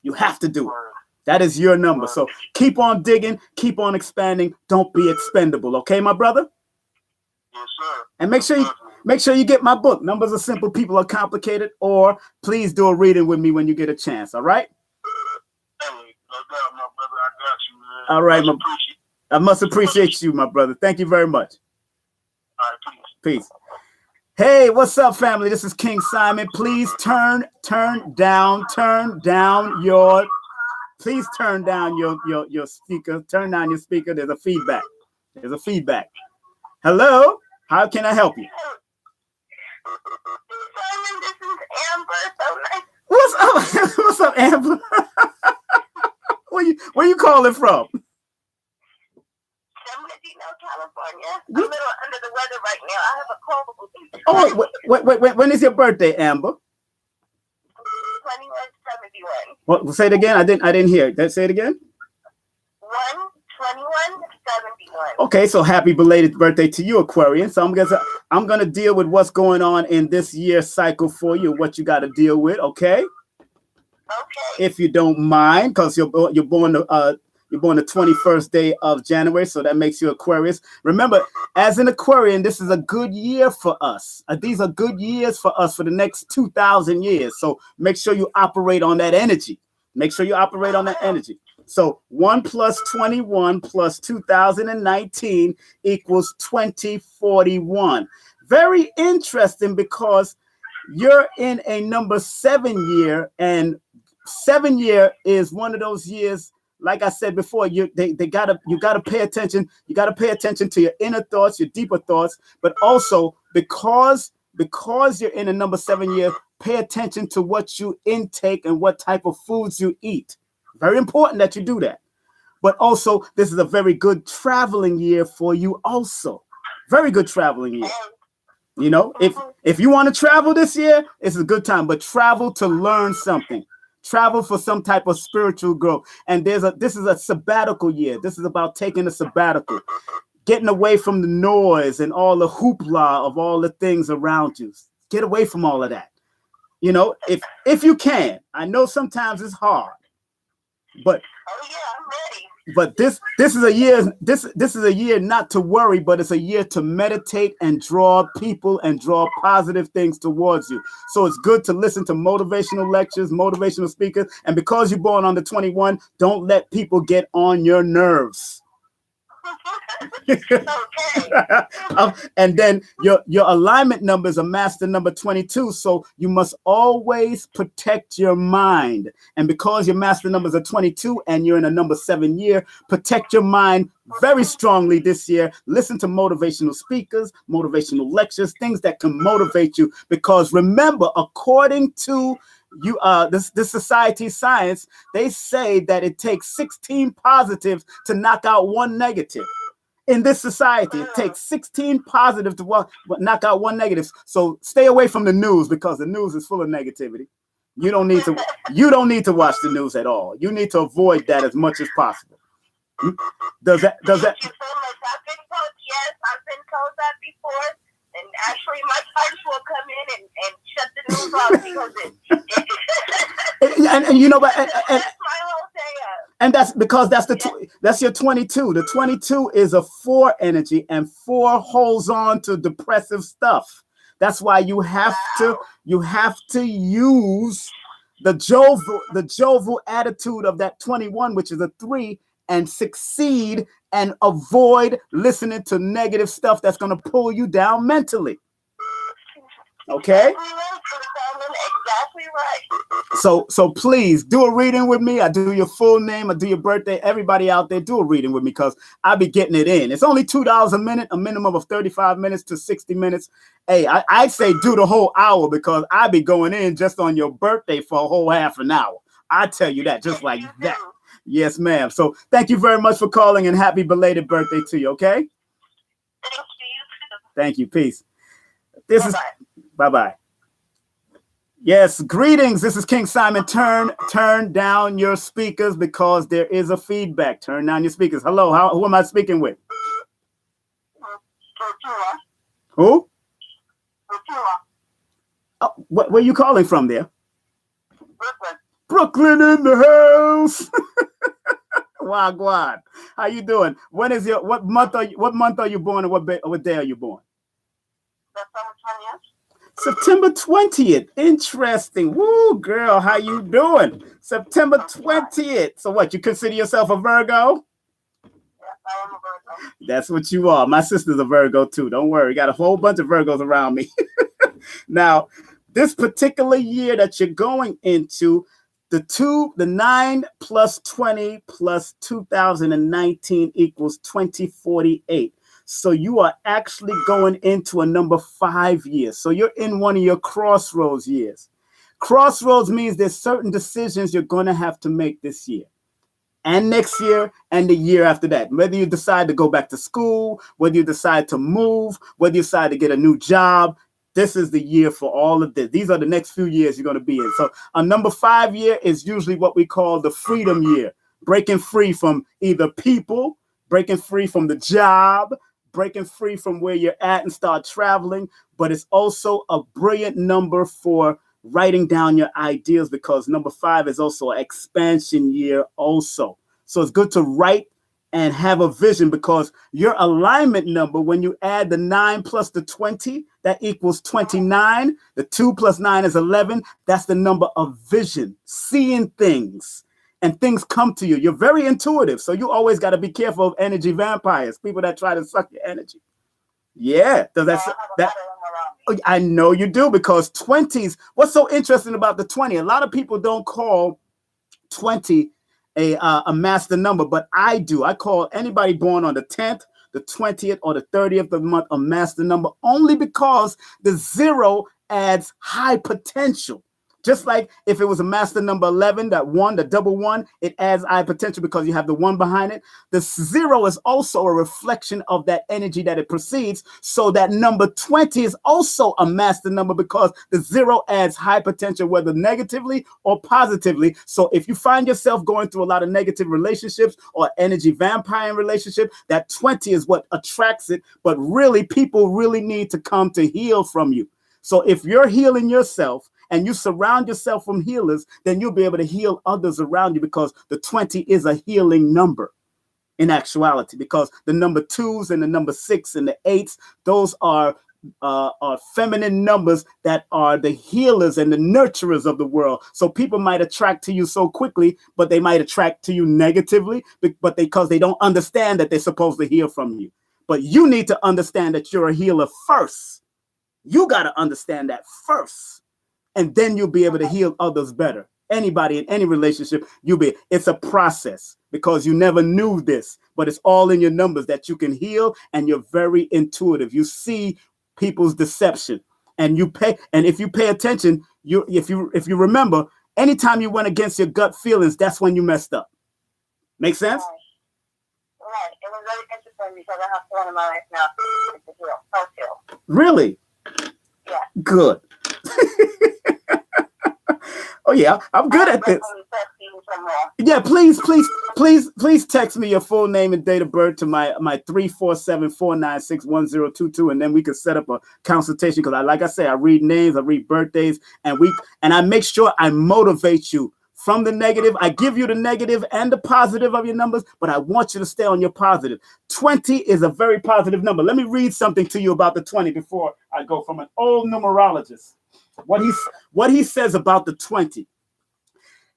You have to do it. That is your number. So keep on digging, keep on expanding. Don't be expendable. Okay, my brother? Yes, sir. And make sure you get my book. Numbers are simple, people are complicated. Or please do a reading with me when you get a chance. All right? Hey, no doubt, my brother. I got you, man. All right, I must appreciate you, my brother. Thank you very much. All right, peace. Hey, what's up, family? This is King Simon. Please turn down your speaker. Turn down your speaker. There's a feedback. Hello? How can I help you? Simon, this is Amber. So nice. What's up? What's up, Amber? Where you calling from? California. I'm a little under the weather right now. I have a cold. Oh, wait. When is your birthday, Amber? 2171. What? Say it again. I didn't hear it. Say it again. 1/21/71. Okay, so happy belated birthday to you, Aquarian. So I'm gonna deal with what's going on in this year's cycle for you. What you got to deal with, okay? Okay. If you don't mind, because you're born the 21st day of January, so that makes you Aquarius. Remember, as an Aquarian, this is a good year for us. These are good years for us for the next 2,000 years. So make sure you operate on that energy. So 1 + 21 + 2019 equals 2041. Very interesting, because you're in a number 7 year, and 7 year is one of those years. Like I said before, you gotta pay attention. You gotta pay attention to your inner thoughts, your deeper thoughts, but also because you're in a number 7 year, pay attention to what you intake and what type of foods you eat. Very important that you do that. But also, this is a very good traveling year for you. Also, very good traveling year. You know, if you want to travel this year, it's a good time. But travel to learn something. Travel for some type of spiritual growth. And this is a sabbatical year. This is about taking a sabbatical, getting away from the noise and all the hoopla of all the things around you. Get away from all of that. You know, if you can. I know sometimes it's hard, but oh yeah, I'm ready. But this is a year. This is a year not to worry, but it's a year to meditate and draw people and draw positive things towards you. So it's good to listen to motivational lectures, motivational speakers, and because you're born on the 21, don't let people get on your nerves. Okay. And then your alignment number is a master number 22, so you must always protect your mind. And because your master numbers are 22 and you're in a number 7 year, protect your mind very strongly this year. Listen to motivational speakers, motivational lectures, things that can motivate you, because remember, according to this society science, they say that it takes 16 positives to knock out 1 negative. In this society, it takes 16 positive to knock out 1 negative. So stay away from the news, because the news is full of negativity. You don't need to watch the news at all. You need to avoid that as much as possible. Does that? Thank you so much. I've been told that before. And actually, my parents will come in and shut the news off because and you know, but that's my whole day up. And that's because that's your 22. The 22 is a 4 energy, and 4 holds on to depressive stuff. That's why you have to use the jovial attitude of that 21, which is a 3, and succeed and avoid listening to negative stuff that's going to pull you down mentally. Okay? Exactly right. So please do a reading with me. I do your full name. I do your birthday. Everybody out there, do a reading with me, because I'll be getting it in. It's only $2 a minute, a minimum of 35 minutes to 60 minutes. Hey, I say do the whole hour, because I'll be going in just on your birthday for a whole half an hour. I tell you that just like that. Yes, ma'am. So thank you very much for calling, and happy belated birthday to you, okay? Thank you. Thank you. Peace. Bye-bye. Yes, greetings. This is King Simon. Turn down your speakers, because there is a feedback. Turn down your speakers. Hello, who am I speaking with? Who? Oh, where are you calling from there? Brooklyn in the house. Wagwan. How you doing? What month are you born, and what day are you born? September 20th. Interesting. Woo, girl, how you doing? September 20th. So what, you consider yourself a Virgo? Yes, I am a Virgo. That's what you are. My sister's a Virgo too. Don't worry. Got a whole bunch of Virgos around me. Now, this particular year that you're going into, the 9 plus 20 plus 2019 equals 2048. So you are actually going into a number 5 years. So you're in one of your crossroads years. Crossroads means there's certain decisions you're going to have to make this year and next year and the year after that. Whether you decide to go back to school, whether you decide to move, whether you decide to get a new job, this is the year for all of this. These are the next few years you're going to be in. So a number 5 year is usually what we call the freedom year, breaking free from either people, breaking free from the job, breaking free from where you're at and start traveling. But it's also a brilliant number for writing down your ideas, because number 5 is also an expansion year also. So it's good to write and have a vision, because your alignment number, when you add the 9 plus the 20, that equals 29. The 2 plus 9 is 11. That's the number of vision, seeing things. And things come to you. You're very intuitive. So you always got to be careful of energy vampires, people that try to suck your energy. Yeah. Does that I know you do, because 20s, what's so interesting about the 20? A lot of people don't call 20 a master number, but I do. I call anybody born on the 10th, the 20th, or the 30th of the month a master number, only because the 0 adds high potential. Just like if it was a master number 11, that 1, the double 1, it adds high potential because you have the 1 behind it. The 0 is also a reflection of that energy that it precedes. So that number 20 is also a master number, because the 0 adds high potential, whether negatively or positively. So if you find yourself going through a lot of negative relationships or energy vampire relationship, that 20 is what attracts it. But really, people really need to come to heal from you. So if you're healing yourself, and you surround yourself from healers, then you'll be able to heal others around you, because the 20 is a healing number. in actuality, because the number 2s and the number 6 and the 8s, those are feminine numbers that are the healers and the nurturers of the world. So people might attract to you so quickly, but they might attract to you negatively, but because they don't understand that they're supposed to heal from you. But you need to understand that you're a healer first. You got to understand that first, and then you'll be able to heal others better. Anybody in any relationship, it's a process, because you never knew this, but it's all in your numbers that you can heal, and you're very intuitive. You see people's deception, and if you pay attention, if you remember, anytime you went against your gut feelings, that's when you messed up. Make sense? Right. It was very interesting, because I have one in my life now to heal, self-heal. Really? Yeah. Good. Oh yeah, I'm good at this. Yeah, please text me your full name and date of birth to my 347-496-1022, and then we can set up a consultation. Because like I say, I read names, I read birthdays, and I make sure I motivate you from the negative. I give you the negative and the positive of your numbers, but I want you to stay on your positive. 20 is a very positive number. Let me read something to you about the 20 before I go, from an old numerologist. What he says about the 20.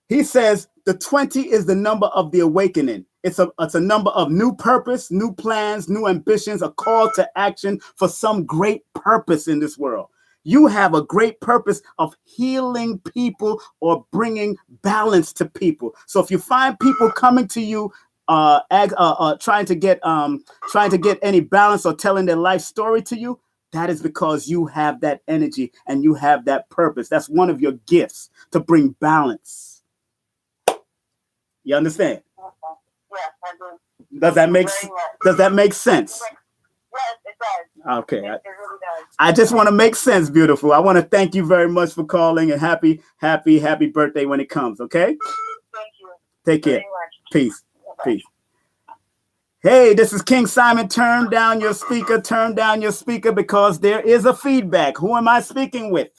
He says the 20 is the number of the awakening. It's a number of new purpose, new plans, new ambitions, a call to action for some great purpose in this world. You have a great purpose of healing people or bringing balance to people. So if you find people coming to you trying to get any balance or telling their life story to you, that is because you have that energy and you have that purpose. That's one of your gifts, to bring balance. You understand? Yes, I do. Does that make sense? Yes, it does. Okay. It really does. I just want to make sense, beautiful. I want to thank you very much for calling, and happy birthday when it comes, okay? Thank you. Take care. Peace. Bye-bye. Peace. Hey, this is King Simon. Turn down your speaker, because there is a feedback. Who am I speaking with?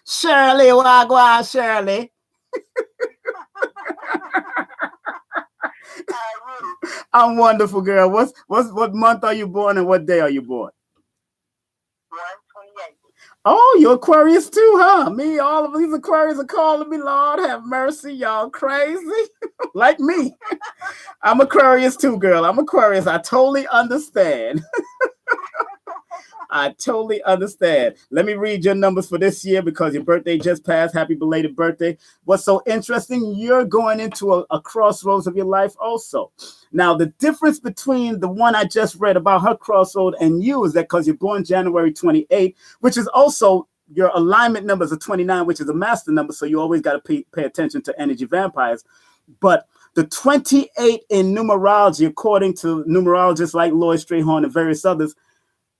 Shirley, wagwan, Shirley. I'm wonderful, girl. What month are you born and what day are you born? 1/28. Oh, you're Aquarius too, huh? Me, all of these Aquarius are calling me. Lord have mercy, y'all crazy. Like me. I'm Aquarius too, girl. I'm Aquarius. I totally understand. I totally understand. Let me read your numbers for this year, because your birthday just passed. Happy belated birthday. What's so interesting, you're going into a crossroads of your life also. Now, the difference between the one I just read about her crossroad and you is that because you're born January 28, which is also your alignment numbers are 29, which is a master number. So you always got to pay attention to energy vampires. But the 28 in numerology, according to numerologists like Lloyd Strayhorn and various others,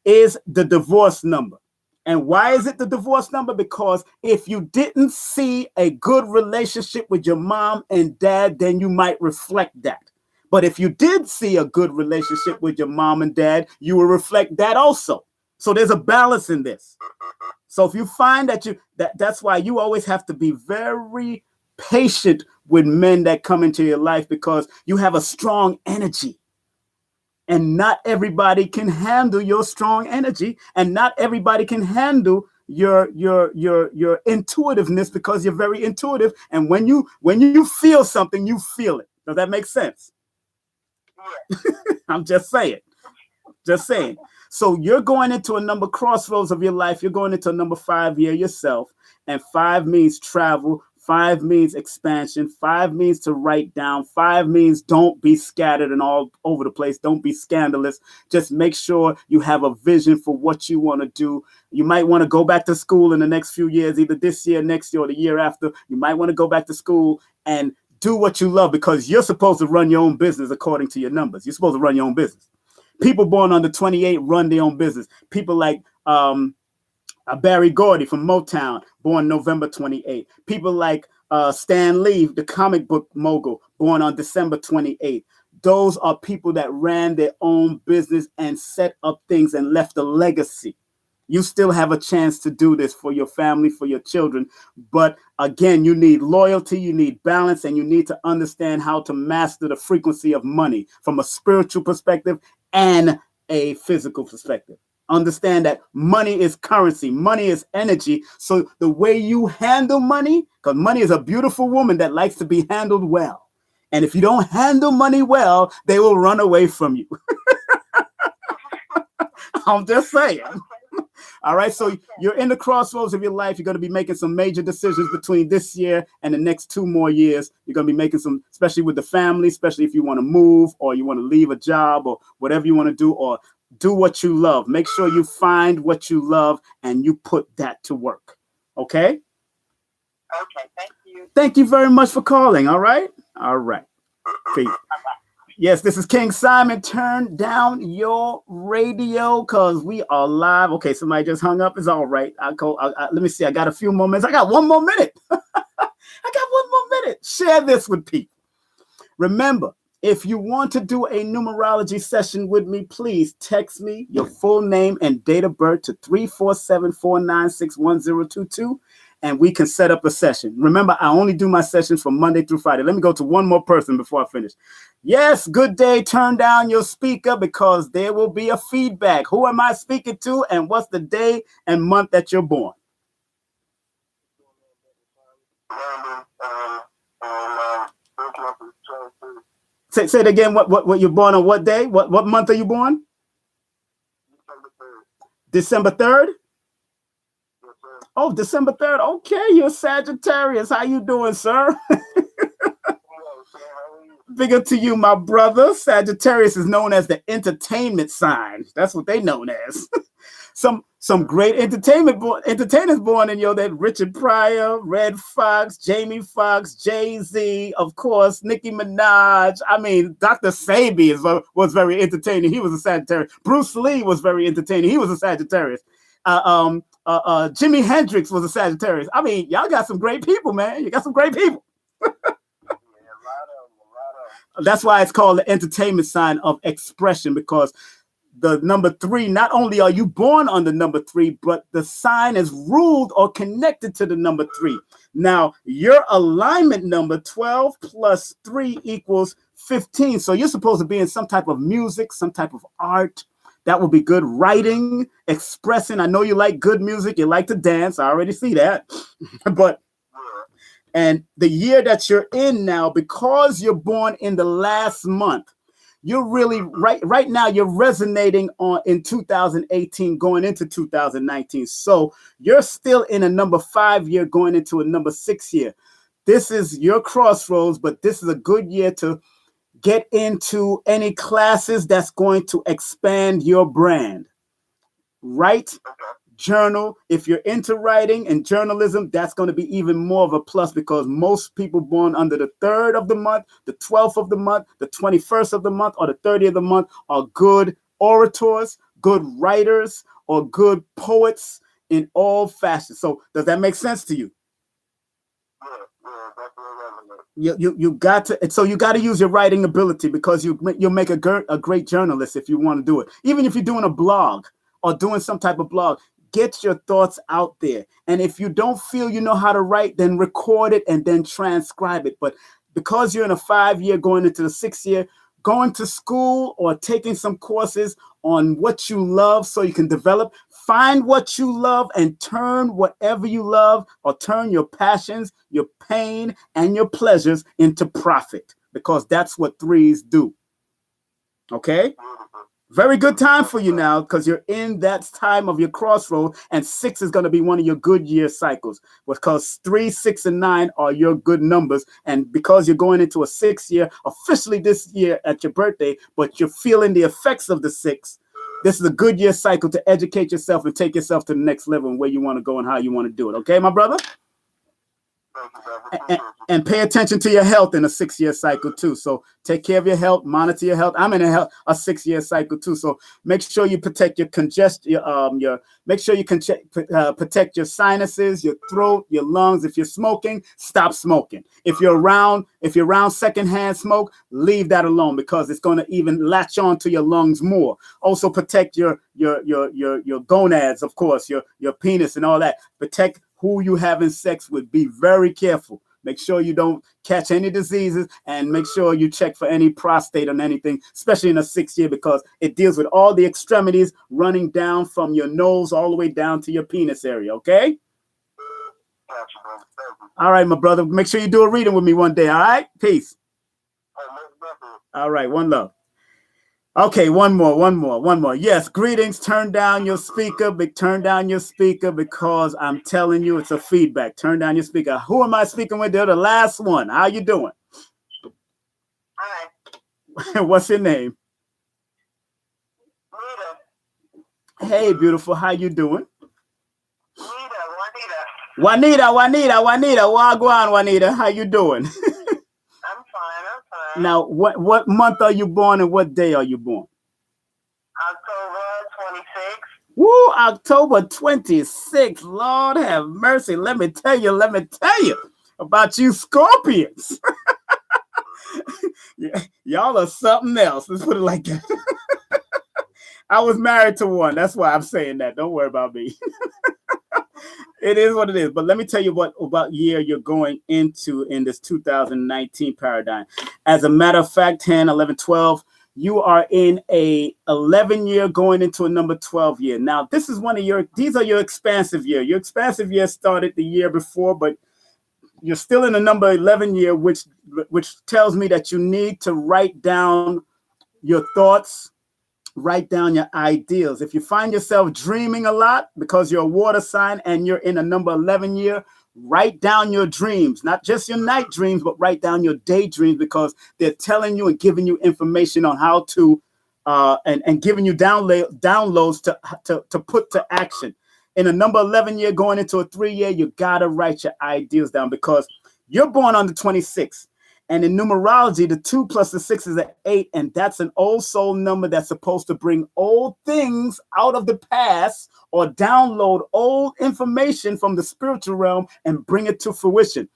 is the divorce number. And why is it the divorce number? Because if you didn't see a good relationship with your mom and dad, then you might reflect that. But if you did see a good relationship with your mom and dad, you will reflect that also. So there's a balance in this. So if you find that's why you always have to be very patient with men that come into your life, because you have a strong energy. And not everybody can handle your strong energy, and not everybody can handle your intuitiveness, because you're very intuitive. And when you feel something, you feel it. Does that make sense? I'm just saying. So you're going into a number crossroads of your life. You're going into a number 5 year yourself, and 5 means travel. 5 means expansion. 5 means to write down. 5 means don't be scattered and all over the place. Don't be scandalous. Just make sure you have a vision for what you want to do. You might want to go back to school in the next few years, either this year, next year, or the year after. You might want to go back to school and do what you love, because you're supposed to run your own business according to your numbers. You're supposed to run your own business. People born under 28 run their own business. People like Barry Gordy from Motown, born November 28. People like Stan Lee, the comic book mogul, born on December 28. Those are people that ran their own business and set up things and left a legacy. You still have a chance to do this for your family, for your children. But again, you need loyalty, you need balance, and you need to understand how to master the frequency of money from a spiritual perspective and a physical perspective. Understand that money is currency, money is energy. So the way you handle money, because money is a beautiful woman that likes to be handled well. And if you don't handle money well, they will run away from you. I'm just saying. All right, so you're in the crossroads of your life. You're going to be making some major decisions between this year and the next 2 more years. You're going to be making some, especially with the family, especially if you want to move or you want to leave a job or whatever you want to do, or do what you love. Make sure you find what you love and you put that to work. Okay? Okay, thank you. Thank you very much for calling. All right? All right. Peace. Yes, this is King Simon. Turn down your radio because we are live. Okay, somebody just hung up. It's all right. Let me see. I got a few more minutes. I got 1 more minute. I got 1 more minute. Share this with people. Remember, if you want to do a numerology session with me, please text me your full name and date of birth to 347-496-1022. And we can set up a session. Remember, I only do my sessions from Monday through Friday. Let me go to one more person before I finish. Yes, good day. Turn down your speaker because there will be a feedback. Who am I speaking to and what's the day and month that you're born? Say it again. What you're born on what day? What month are you born? December 3rd? Oh, December 3rd. Okay, you're Sagittarius. How you doing, sir? Big up to you, my brother. Sagittarius is known as the entertainment sign. That's what they known as. Some great entertainers born in that Richard Pryor, Red Fox, Jamie Foxx, Jay-Z, of course, Nicki Minaj. I mean, Dr. Sabi was very entertaining. He was a Sagittarius. Bruce Lee was very entertaining. He was a Sagittarius. Jimi Hendrix was a Sagittarius. I mean, y'all got some great people, man. You got some great people. That's why it's called the entertainment sign of expression, because the number 3, not only are you born on the number 3, but the sign is ruled or connected to the number 3. Now, your alignment number 12 plus 3 equals 15. So you're supposed to be in some type of music, some type of art. That would be good. Writing, expressing. I know you like good music. You like to dance. I already see that. And the year that you're in now, because you're born in the last month, you're really right now, you're resonating in 2018 going into 2019. So you're still in a number 5 year going into a number 6 year. This is your crossroads, but this is a good year to get into any classes that's going to expand your brand. Write, journal. If you're into writing and journalism, that's going to be even more of a plus, because most people born under the 3rd of the month, the 12th of the month, the 21st of the month, or the 30th of the month are good orators, good writers, or good poets in all facets. So does that make sense to you? You got to, so you got to use your writing ability, because you'll make a great journalist if you want to do it. Even if you're doing a blog or doing some type of blog, get your thoughts out there. And if you don't feel you know how to write, then record it and then transcribe it. But because you're in a 5 year going into the 6th year, going to school or taking some courses on what you love so you can develop, find what you love and turn whatever you love, or turn your passions, your pain, and your pleasures into profit, because that's what 3s do. Okay? Very good time for you now, because you're in that time of your crossroad, and 6 is going to be one of your good year cycles, because 3, 6, and 9 are your good numbers. And because you're going into a 6th year officially this year at your birthday, but you're feeling the effects of the 6, this is a good year cycle to educate yourself and take yourself to the next level and where you want to go and how you want to do it. Okay, my brother? And pay attention to your health in a 6-year cycle too. So take care of your health, monitor your health. I'm in a 6-year cycle too. So make sure you protect your make sure you can protect your sinuses, your throat, your lungs. If you're smoking, stop smoking. If you're around secondhand smoke, leave that alone because it's going to even latch on to your lungs more. Also protect your gonads, of course, your penis and all that. Protect who you having sex with. Be very careful. Make sure you don't catch any diseases and make sure you check for any prostate or anything, especially in a 6th year, because it deals with all the extremities running down from your nose all the way down to your penis area. Okay? All right, my brother. Make sure you do a reading with me one day. All right? Peace. All right. One love. Okay, one more. Yes, greetings. Turn down your speaker. Turn down your speaker because I'm telling you it's a feedback. Turn down your speaker. Who am I speaking with? They're the last one. How you doing? Hi. What's your name? Nita. Hey, beautiful. How you doing? Juanita. Wagwan, Juanita. How you doing? I'm fine. Now, what month are you born and what day are you born? October 26th. Woo, October 26th. Lord have mercy. Let me tell you about you Scorpions. Y'all are something else. Let's put it like that. I was married to one. That's why I'm saying that. Don't worry about me. It is what it is. But let me tell you what about year you're going into in this 2019 paradigm. As a matter of fact, 10, 11, 12, you are in a 11 year going into a number 12 year. Now, this is these are your expansive year. Your expansive year started the year before, but you're still in a number 11 year, which tells me that you need to write down your thoughts, write down your ideals. If you find yourself dreaming a lot because you're a water sign and you're in a number 11 year, write down your dreams, not just your night dreams, but write down your daydreams because they're telling you and giving you information on how to and giving you downloads to put to action. In a number 11 year going into a 3 year, you got to write your ideals down because you're born on the 26th. And in numerology, the 2 plus the 6 is an 8, and that's an old soul number that's supposed to bring old things out of the past or download old information from the spiritual realm and bring it to fruition.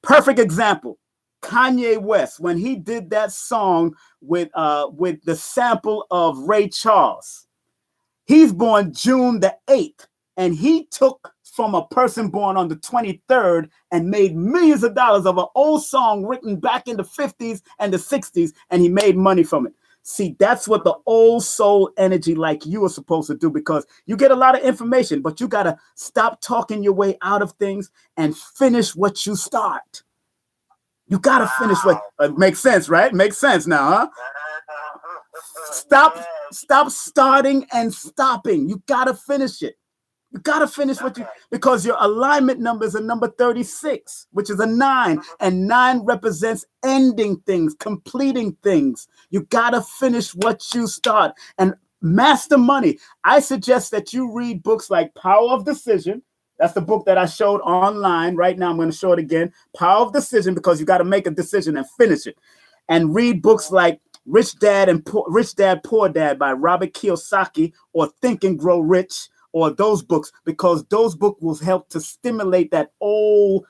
Perfect example, Kanye West, when he did that song with the sample of Ray Charles. He's born June the 8th, and he took from a person born on the 23rd and made millions of dollars of an old song written back in the 50s and the 60s, and he made money from it. See, that's what the old soul energy like you are supposed to do because you get a lot of information, but you got to stop talking your way out of things and finish what you start. You got to finish what makes sense, right? Makes sense now, huh? Stop starting and stopping. You got to finish it. You got to finish because your alignment number is a number 36, which is a 9, and 9 represents ending things, completing things. You got to finish what you start and master money. I suggest that you read books like Power of Decision. That's the book that I showed online. Right now, I'm going to show it again. Power of Decision, because you got to make a decision and finish it. And read books like Rich Dad, Poor Dad by Robert Kiyosaki, or Think and Grow Rich, or those books, because those books will help to stimulate that old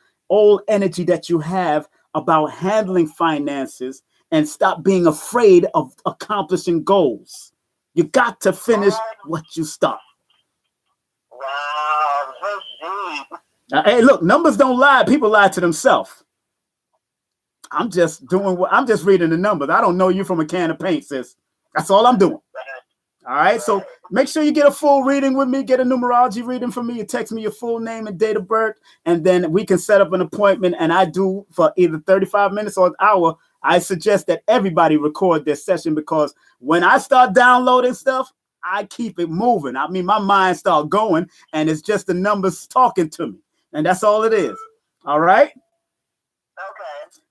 energy that you have about handling finances and stop being afraid of accomplishing goals. You got to finish what you start. Wow, so deep. Hey, look, numbers don't lie. People lie to themselves. I'm just reading the numbers. I don't know you from a can of paint, sis. That's all I'm doing. All right, so make sure you get a full reading with me, get a numerology reading from me. You text me your full name and date of birth, and then we can set up an appointment, and I do for either 35 minutes or an hour. I suggest that everybody record their session because when I start downloading stuff, I keep it moving. I mean, my mind starts going, and it's just the numbers talking to me, and that's all it is. All right? Okay.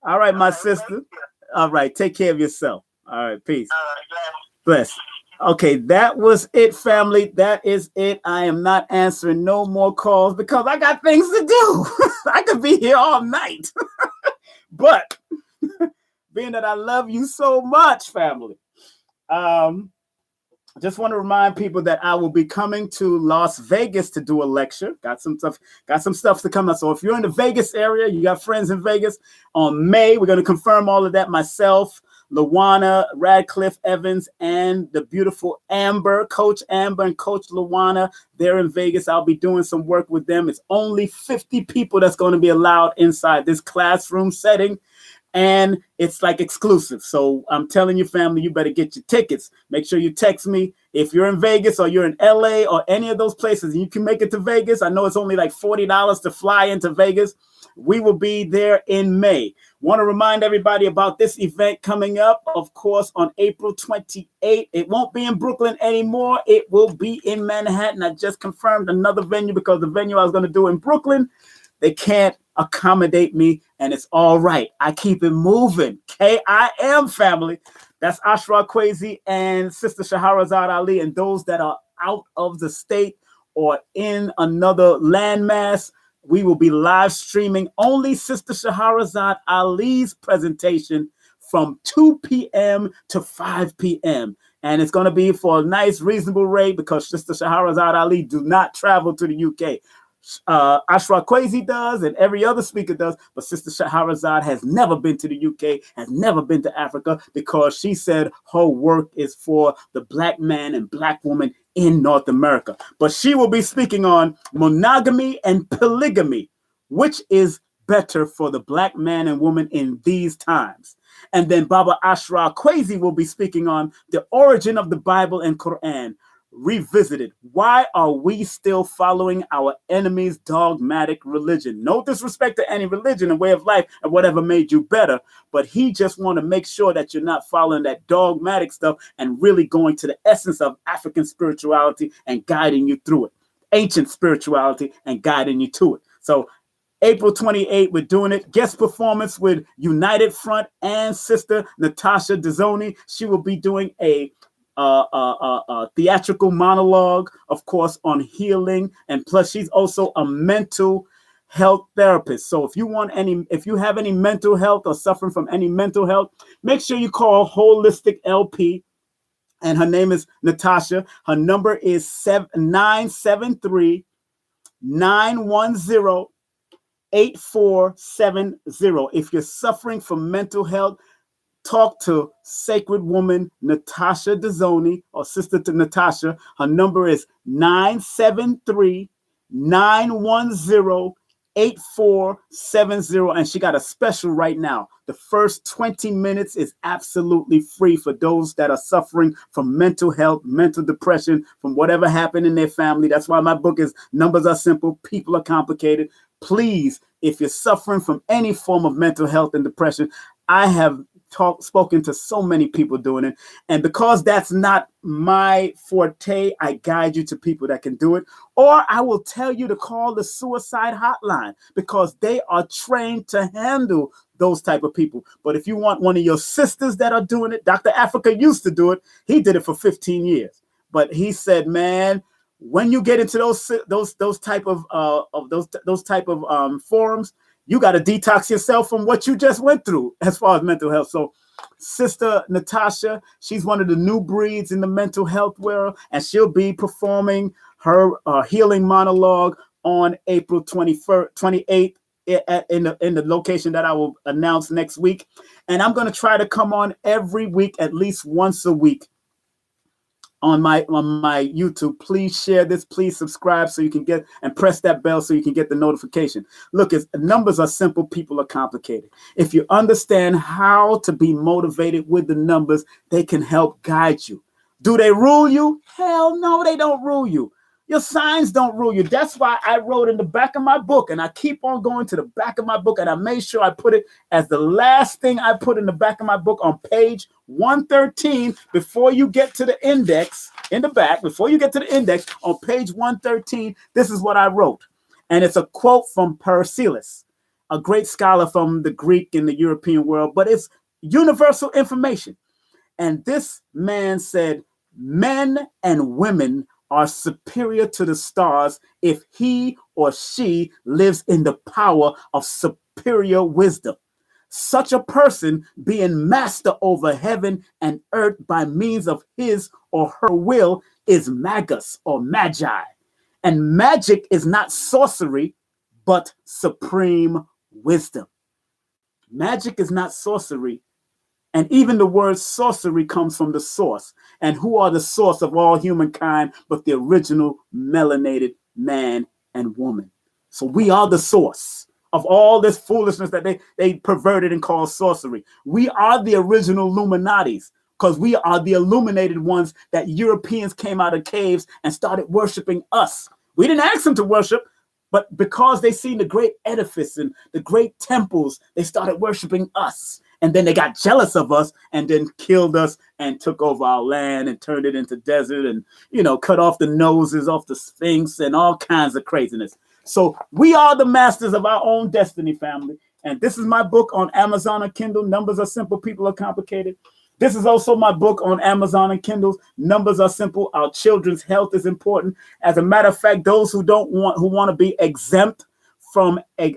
All right, my sister. All right, take care of yourself. All right, peace. Bless. Bless. Okay, that was it, family. That is it. I am not answering no more calls because I got things to do. I could be here all night. But being that I love you so much, family, just want to remind people that I will be coming to Las Vegas to do a lecture. Got some stuff to come up. So if you're in the Vegas area, you got friends in Vegas on May, we're going to confirm all of that. Myself, Lawana, Radcliffe Evans, and the beautiful Amber, Coach Amber and Coach Lawana. They're in Vegas. I'll be doing some work with them. It's only 50 people that's going to be allowed inside this classroom setting. And it's like exclusive. So I'm telling you, family, you better get your tickets. Make sure you text me. If you're in Vegas or you're in LA or any of those places, and you can make it to Vegas. I know it's only like $40 to fly into Vegas. We will be there in May. Want to remind everybody about this event coming up, of course, on April 28th. It won't be in Brooklyn anymore. It will be in Manhattan. I just confirmed another venue because the venue I was going to do in Brooklyn, they can't accommodate me, and it's all right. I keep it moving. KIM, family. That's Ashra Kwesi and Sister Shahrazad Ali, and those that are out of the state or in another landmass, we will be live streaming only Sister Shahrazad Ali's presentation from 2 p.m. to 5 p.m. And it's going to be for a nice, reasonable rate because Sister Shahrazad Ali do not travel to the UK. Ashra Kwesi does, and every other speaker does, but Sister Shahrazad has never been to the UK, has never been to Africa, because she said her work is for the Black man and Black woman in North America. But she will be speaking on monogamy and polygamy, which is better for the Black man and woman in these times. And then Baba Ashra Kwesi will be speaking on the origin of the Bible and Quran, revisited. Why are we still following our enemy's dogmatic religion? No disrespect to any religion and way of life and whatever made you better, but he just want to make sure that you're not following that dogmatic stuff and really going to the essence of African spirituality and guiding you through it. Ancient spirituality and guiding you to it. So April 28th, we're doing it. Guest performance with United Front and Sister Natasha Dezzoni. She will be doing a theatrical monologue, of course, on healing, and plus she's also a mental health therapist. So if you have any mental health or suffering from any mental health, make sure you call Holistic LP, and her name is Natasha. Her number is 973-910-8470. If you're suffering from mental health, talk to Sacred Woman Natasha Dezzoni, or Sister to Natasha. Her number is 973-910-8470, and she got a special right now. The first 20 minutes is absolutely free for those that are suffering from mental health, mental depression, from whatever happened in their family. That's why my book is Numbers Are Simple, People Are Complicated. Please, if you're suffering from any form of mental health and depression, I have spoken to so many people doing it, and because that's not my forte, I guide you to people that can do it, or I will tell you to call the suicide hotline because they are trained to handle those type of people. But if you want one of your sisters that are doing it, Dr. Africa used to do it. He did it for 15 years, but he said, man, when you get into those type of forums, you got to detox yourself from what you just went through as far as mental health. So Sister Natasha, she's one of the new breeds in the mental health world, and she'll be performing her healing monologue on April 28th in the location that I will announce next week. And I'm going to try to come on every week, at least once a week, on my YouTube. Please share this. Please subscribe so you can get, and press that bell so you can get the notification. Look, numbers are simple, people are complicated. If you understand how to be motivated with the numbers, they can help guide you. Do they rule you? Hell no, they don't rule you. Your signs don't rule you. That's why I wrote in the back of my book, and I keep on going to the back of my book, and I made sure I put it as the last thing I put in the back of my book on page 113 before you get to the index in the back. Before you get to the index on page 113, this is what I wrote. And it's a quote from Paracelsus, a great scholar from the Greek and the European world, but it's universal information. And this man said, Men and women are superior to the stars if he or she lives in the power of superior wisdom. Such a person, being master over heaven and earth by means of his or her will, is magus or magi. And magic is not sorcery, but supreme wisdom. Magic is not sorcery. And even the word sorcery comes from the source. And who are the source of all humankind but the original melanated man and woman? So we are the source of all this foolishness that they perverted and called sorcery. We are the original Illuminatis because we are the illuminated ones that Europeans came out of caves and started worshiping us. We didn't ask them to worship, but because they seen the great edifice and the great temples, they started worshiping us. And then they got jealous of us and then killed us and took over our land and turned it into desert and, cut off the noses off the Sphinx and all kinds of craziness. So we are the masters of our own destiny, family. And this is my book on Amazon and Kindle. Numbers are simple. People are complicated. This is also my book on Amazon and Kindle. Numbers are simple. Our children's health is important. As a matter of fact, those who want to be exempt from a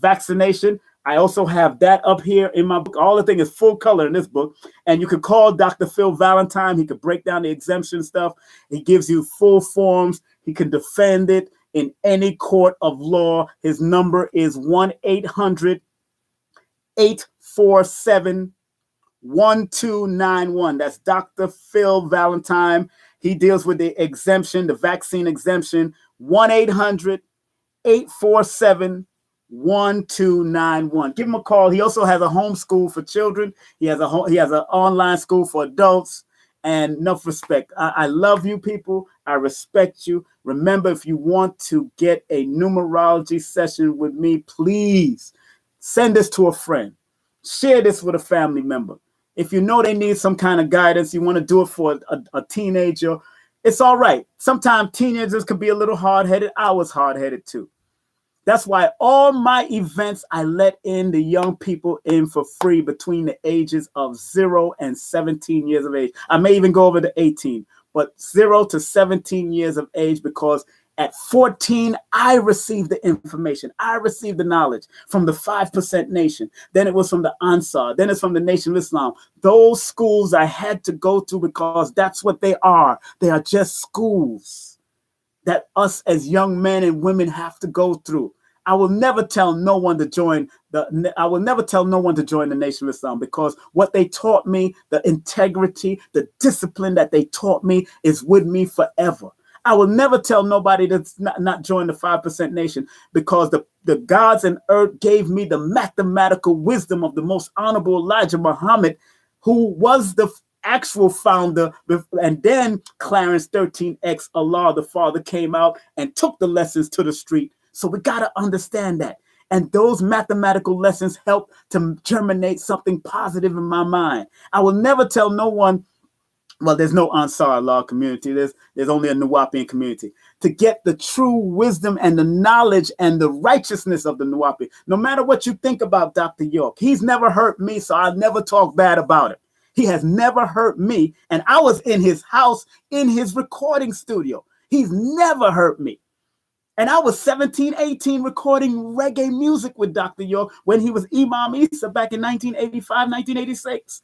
vaccination, I also have that up here in my book. All the thing is full color in this book. And you can call Dr. Phil Valentine. He could break down the exemption stuff. He gives you full forms. He can defend it in any court of law. His number is 1-800-847-1291. That's Dr. Phil Valentine. He deals with the exemption, the vaccine exemption. 1-800-847-1291. Give him a call. He also has a homeschool for children. He has an online school for adults. And enough respect. I love you people. I respect you. Remember, if you want to get a numerology session with me, please send this to a friend. Share this with a family member. If you know they need some kind of guidance, you want to do it for a teenager, it's all right. Sometimes teenagers can be a little hard-headed. I was hard-headed too. That's why all my events, I let in the young people in for free between the ages of 0 and 17 years of age. I may even go over to 18, but 0 to 17 years of age, because at 14, I received the information. I received the knowledge from the 5% Nation. Then it was from the Ansar. Then it's from the Nation of Islam. Those schools I had to go to because that's what they are. They are just schools that us as young men and women have to go through. I will never tell no one to join the Nation of Islam, because what they taught me, the integrity, the discipline that they taught me is with me forever. I will never tell nobody to not join the 5% Nation, because the gods and earth gave me the mathematical wisdom of the most honorable Elijah Muhammad, who was the actual founder. And then Clarence 13X, Allah the Father, came out and took the lessons to the street. So we got to understand that. And those mathematical lessons help to germinate something positive in my mind. I will never tell no one, well, there's no Ansar Allah community. There's only a Nuwapian community. To get the true wisdom and the knowledge and the righteousness of the Nuwapi. No matter what you think about Dr. York, he's never hurt me, so I'll never talk bad about it. He has never hurt me. And I was in his house, in his recording studio. He's never hurt me. And I was 17, 18 recording reggae music with Dr. York when he was Imam Isa back in 1985, 1986.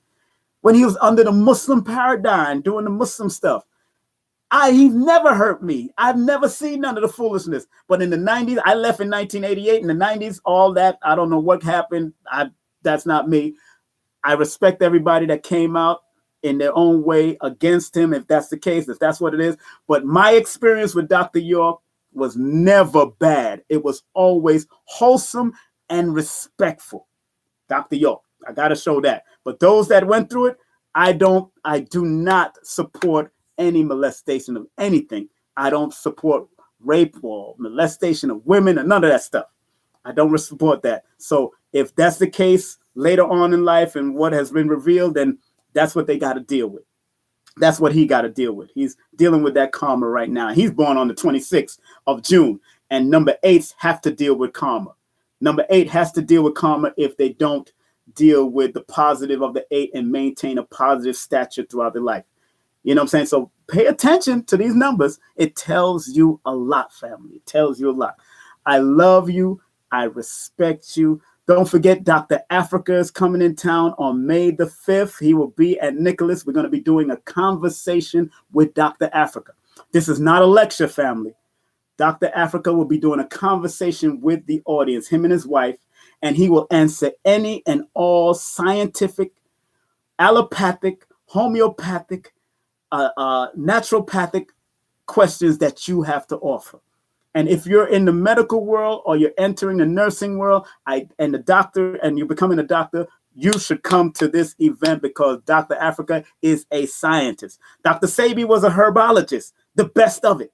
When he was under the Muslim paradigm, doing the Muslim stuff. He's never hurt me. I've never seen none of the foolishness. But in the 90s, I left in 1988. In the 90s, all that, I don't know what happened. That's not me. I respect everybody that came out in their own way against him, if that's the case, if that's what it is. But my experience with Dr. York was never bad. It was always wholesome and respectful. Dr. York, I got to show that. But those that went through it, I do not support any molestation of anything. I don't support rape or molestation of women or none of that stuff. I don't support that. So if that's the case later on in life and what has been revealed, then that's what they got to deal with. That's what he got to deal with. He's dealing with that karma right now. He's born on the 26th of June, and number 8s have to deal with karma. Number 8 has to deal with karma if they don't deal with the positive of the 8 and maintain a positive stature throughout their life. You know what I'm saying? So pay attention to these numbers. It tells you a lot, family. It tells you a lot. I love you. I respect you. Don't forget, Dr. Africa is coming in town on May the 5th. He will be at Nicholas. We're going to be doing a conversation with Dr. Africa. This is not a lecture, family. Dr. Africa will be doing a conversation with the audience, him and his wife, and he will answer any and all scientific, allopathic, homeopathic, naturopathic questions that you have to offer. And if you're in the medical world or you're entering the nursing world, and the doctor, and you're becoming a doctor, you should come to this event because Dr. Africa is a scientist. Dr. Sabi was a herbologist, the best of it.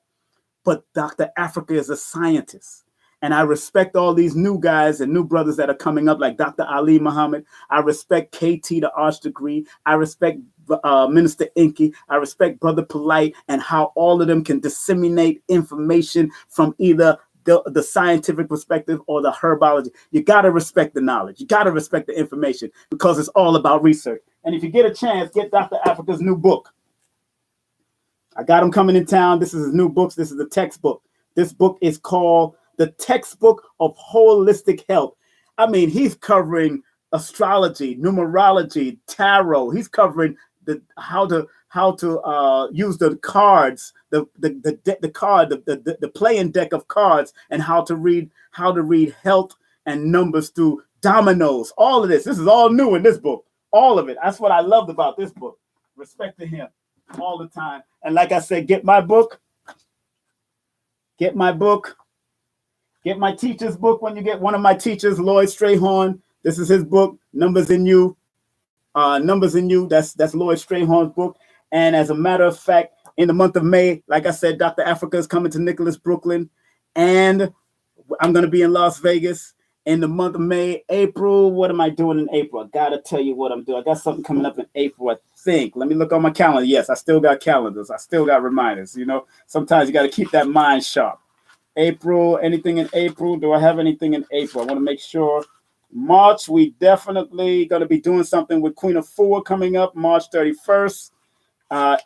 But Dr. Africa is a scientist. And I respect all these new guys and new brothers that are coming up, like Dr. Ali Muhammad. I respect KT, the Arch Degree. I respect Minister Inky. I respect Brother Polite, and how all of them can disseminate information from either the scientific perspective or the herbology. You got to respect the knowledge. You got to respect the information, because it's all about research. And if you get a chance, get Dr. Africa's new book. I got him coming in town. This is his new book. This is the textbook. This book is called The Textbook of Holistic Health. I mean, he's covering astrology, numerology, tarot. He's covering how to use the cards, the playing deck of cards, and how to read health and numbers through dominoes. All of this. This is all new in this book. All of it. That's what I loved about this book. Respect to him all the time. And like I said, get my book. Get my book. Get my teacher's book when you get one of my teachers, Lloyd Strayhorn. This is his book, Numbers in You. Numbers in You. That's Lloyd Strayhorn's book. And as a matter of fact, in the month of May, like I said, Dr. Africa is coming to Nicholas, Brooklyn. And I'm going to be in Las Vegas in the month of May. April, what am I doing in April? I got to tell you what I'm doing. I got something coming up in April, I think. Let me look on my calendar. Yes, I still got calendars. I still got reminders. You know, sometimes you got to keep that mind sharp. April, anything in April? Do I have anything in April? I want to make sure. March, we definitely going to be doing something with Queen of Four coming up March 31st.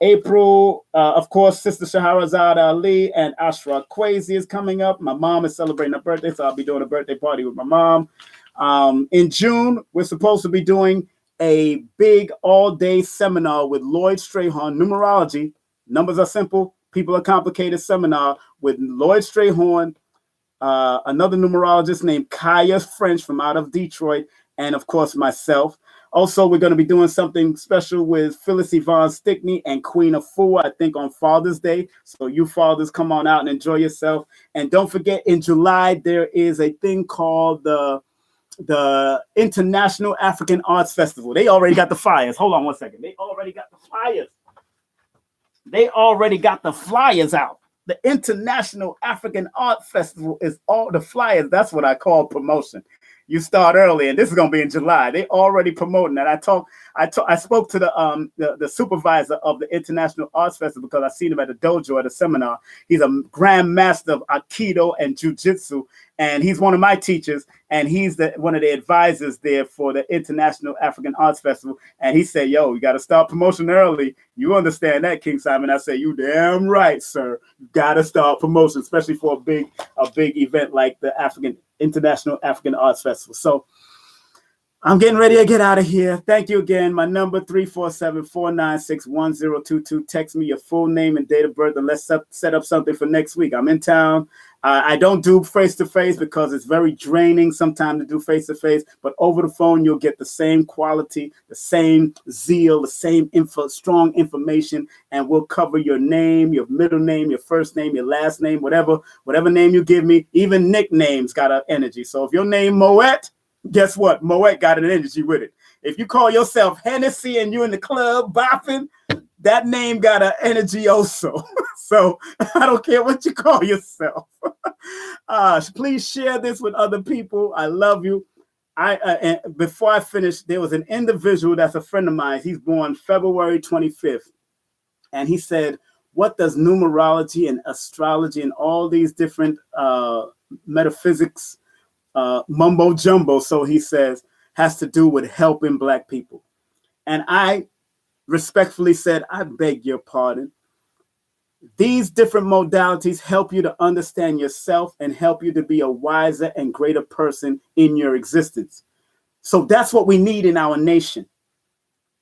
April, of course, Sister Shahrazad Ali and Ashra Kwesi is coming up. My mom is celebrating her birthday, so I'll be doing a birthday party with my mom. In June, we're supposed to be doing a big all-day seminar with Lloyd Strayhorn, Numerology. Numbers are simple, people are complicated seminar with Lloyd Strayhorn, another numerologist named Kaya French from out of Detroit, and of course myself. Also, we're going to be doing something special with Phyllis Yvonne Stickney and Queen of Four, I think on Father's Day. So you fathers, come on out and enjoy yourself. And don't forget, in July, there is a thing called the International African Arts Festival. They already got the flyers. Hold on one second. They already got the flyers. They already got the flyers out. The International African Art Festival is all the flyers. That's what I call promotion. You start early, and this is going to be in July. They already promoting that. I spoke to the supervisor of the International Arts Festival because I seen him at the dojo at a seminar. He's a grand master of Aikido and Jiu-Jitsu, and he's one of my teachers, and he's one of the advisors there for the International African Arts Festival. And he said, "Yo, you got to start promotion early. You understand that, King Simon?" I said, "You damn right, sir. You got to start promotion, especially for a big event like the International African Arts Festival." So I'm getting ready to get out of here. Thank you again. My number 347-496-1022. Text me your full name and date of birth, and let's set up something for next week. I'm in town. I don't do face-to-face because it's very draining sometimes to do face-to-face, but over the phone, you'll get the same quality, the same zeal, the same strong information, and we'll cover your name, your middle name, your first name, your last name, whatever name you give me. Even nicknames got an energy. So if your name Moet, guess what? Moet got an energy with it. If you call yourself Hennessy and you're in the club bopping, that name got an energy also. So I don't care what you call yourself. Please share this with other people. I love you. And before I finish, there was an individual that's a friend of mine. He's born February 25th. And he said, what does numerology and astrology and all these different metaphysics mumbo jumbo, so he says, has to do with helping Black people? And I respectfully said, I beg your pardon. These different modalities help you to understand yourself and help you to be a wiser and greater person in your existence. So that's what we need in our nation.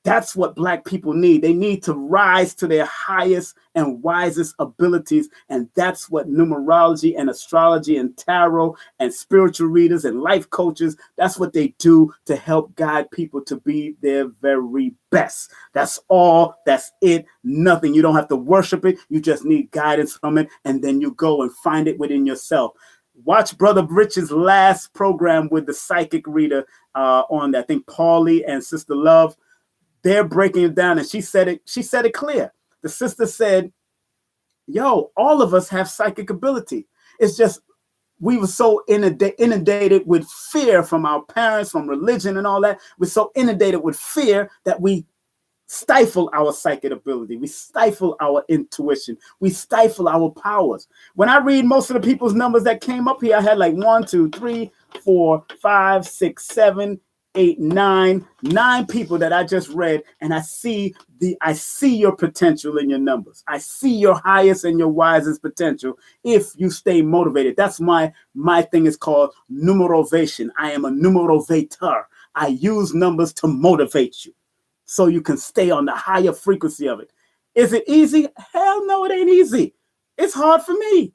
That's what Black people need. They need to rise to their highest and wisest abilities. And that's what numerology and astrology and tarot and spiritual readers and life coaches, that's what they do to help guide people to be their very best. That's all. That's it. Nothing. You don't have to worship it. You just need guidance from it. And then you go and find it within yourself. Watch Brother Rich's last program with the psychic reader on, I think, Paulie and Sister Love. They're breaking it down, and she said it clear. The sister said, yo, all of us have psychic ability. It's just we were so inundated with fear from our parents, from religion and all that. We're so inundated with fear that we stifle our psychic ability. We stifle our intuition. We stifle our powers. When I read most of the people's numbers that came up here, I had like 1, 2, 3, 4, 5, 6, 7, 8, 9 people that I just read, and I see your potential in your numbers. I see your highest and your wisest potential if you stay motivated. That's my thing is called NumerOvation. I am a numerovator. I use numbers to motivate you so you can stay on the higher frequency of it. Is it easy? Hell no, it ain't easy. It's hard for me.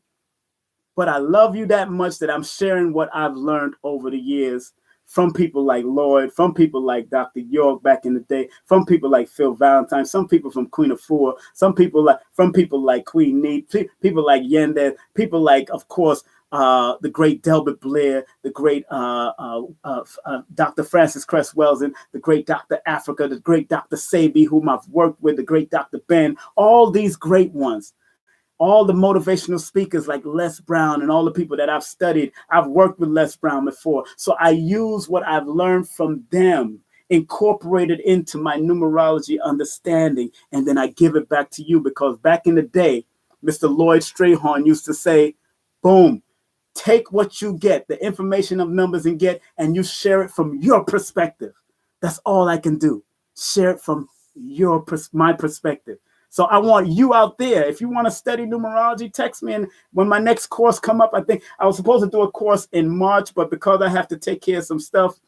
But I love you that much that I'm sharing what I've learned over the years from people like Lloyd, from people like Dr. York back in the day, from people like Phil Valentine, some people from Queen Afua, from people like Queen Neat, people like Yende, people like, of course, the great Delbert Blair, the great Dr. Francis Cress Wells, and the great Dr. Africa, the great Dr. Sabi, whom I've worked with, the great Dr. Ben, all these great ones. All the motivational speakers like Les Brown and all the people that I've studied, I've worked with Les Brown before. So I use what I've learned from them, incorporated into my numerology understanding, and then I give it back to you because back in the day, Mr. Lloyd Strayhorn used to say, boom, take what you get, the information of numbers and you share it from your perspective. That's all I can do. Share it from my perspective. So I want you out there, if you want to study numerology, text me. And when my next course come up, I think I was supposed to do a course in March, but because I have to take care of some stuff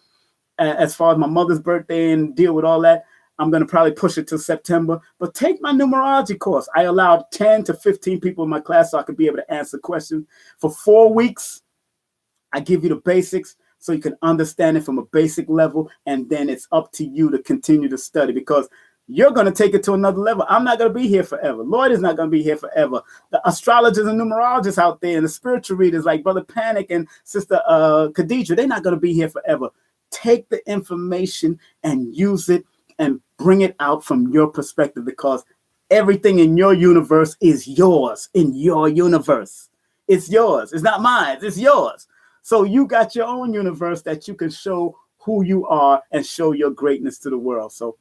as far as my mother's birthday and deal with all that, I'm going to probably push it to September. But take my numerology course. I allowed 10 to 15 people in my class so I could be able to answer questions. For 4 weeks, I give you the basics so you can understand it from a basic level. And then it's up to you to continue to study because you're going to take it to another level. I'm not going to be here forever. Lloyd is not going to be here forever. The astrologers and numerologists out there and the spiritual readers like Brother Panic and Sister Khadija, they're not going to be here forever. Take the information and use it and bring it out from your perspective because everything in your universe is yours in your universe. It's yours. It's not mine. It's yours. So you got your own universe that you can show who you are and show your greatness to the world. So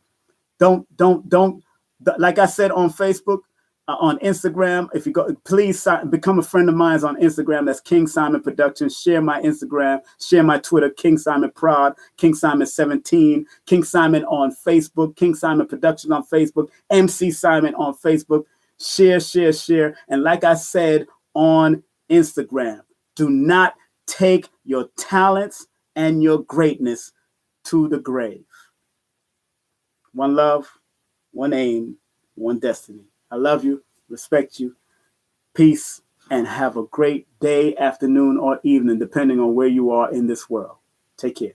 don't, like I said on Facebook, on Instagram, if you go, please become a friend of mine on Instagram. That's King Simon Productions. Share my Instagram, share my Twitter, King Simon Prod, King Simon 17, King Simon on Facebook, King Simon Productions on Facebook, MC Simon on Facebook. Share. And like I said on Instagram, do not take your talents and your greatness to the grave. One love, one aim, one destiny. I love you, respect you, peace, and have a great day, afternoon, or evening, depending on where you are in this world. Take care.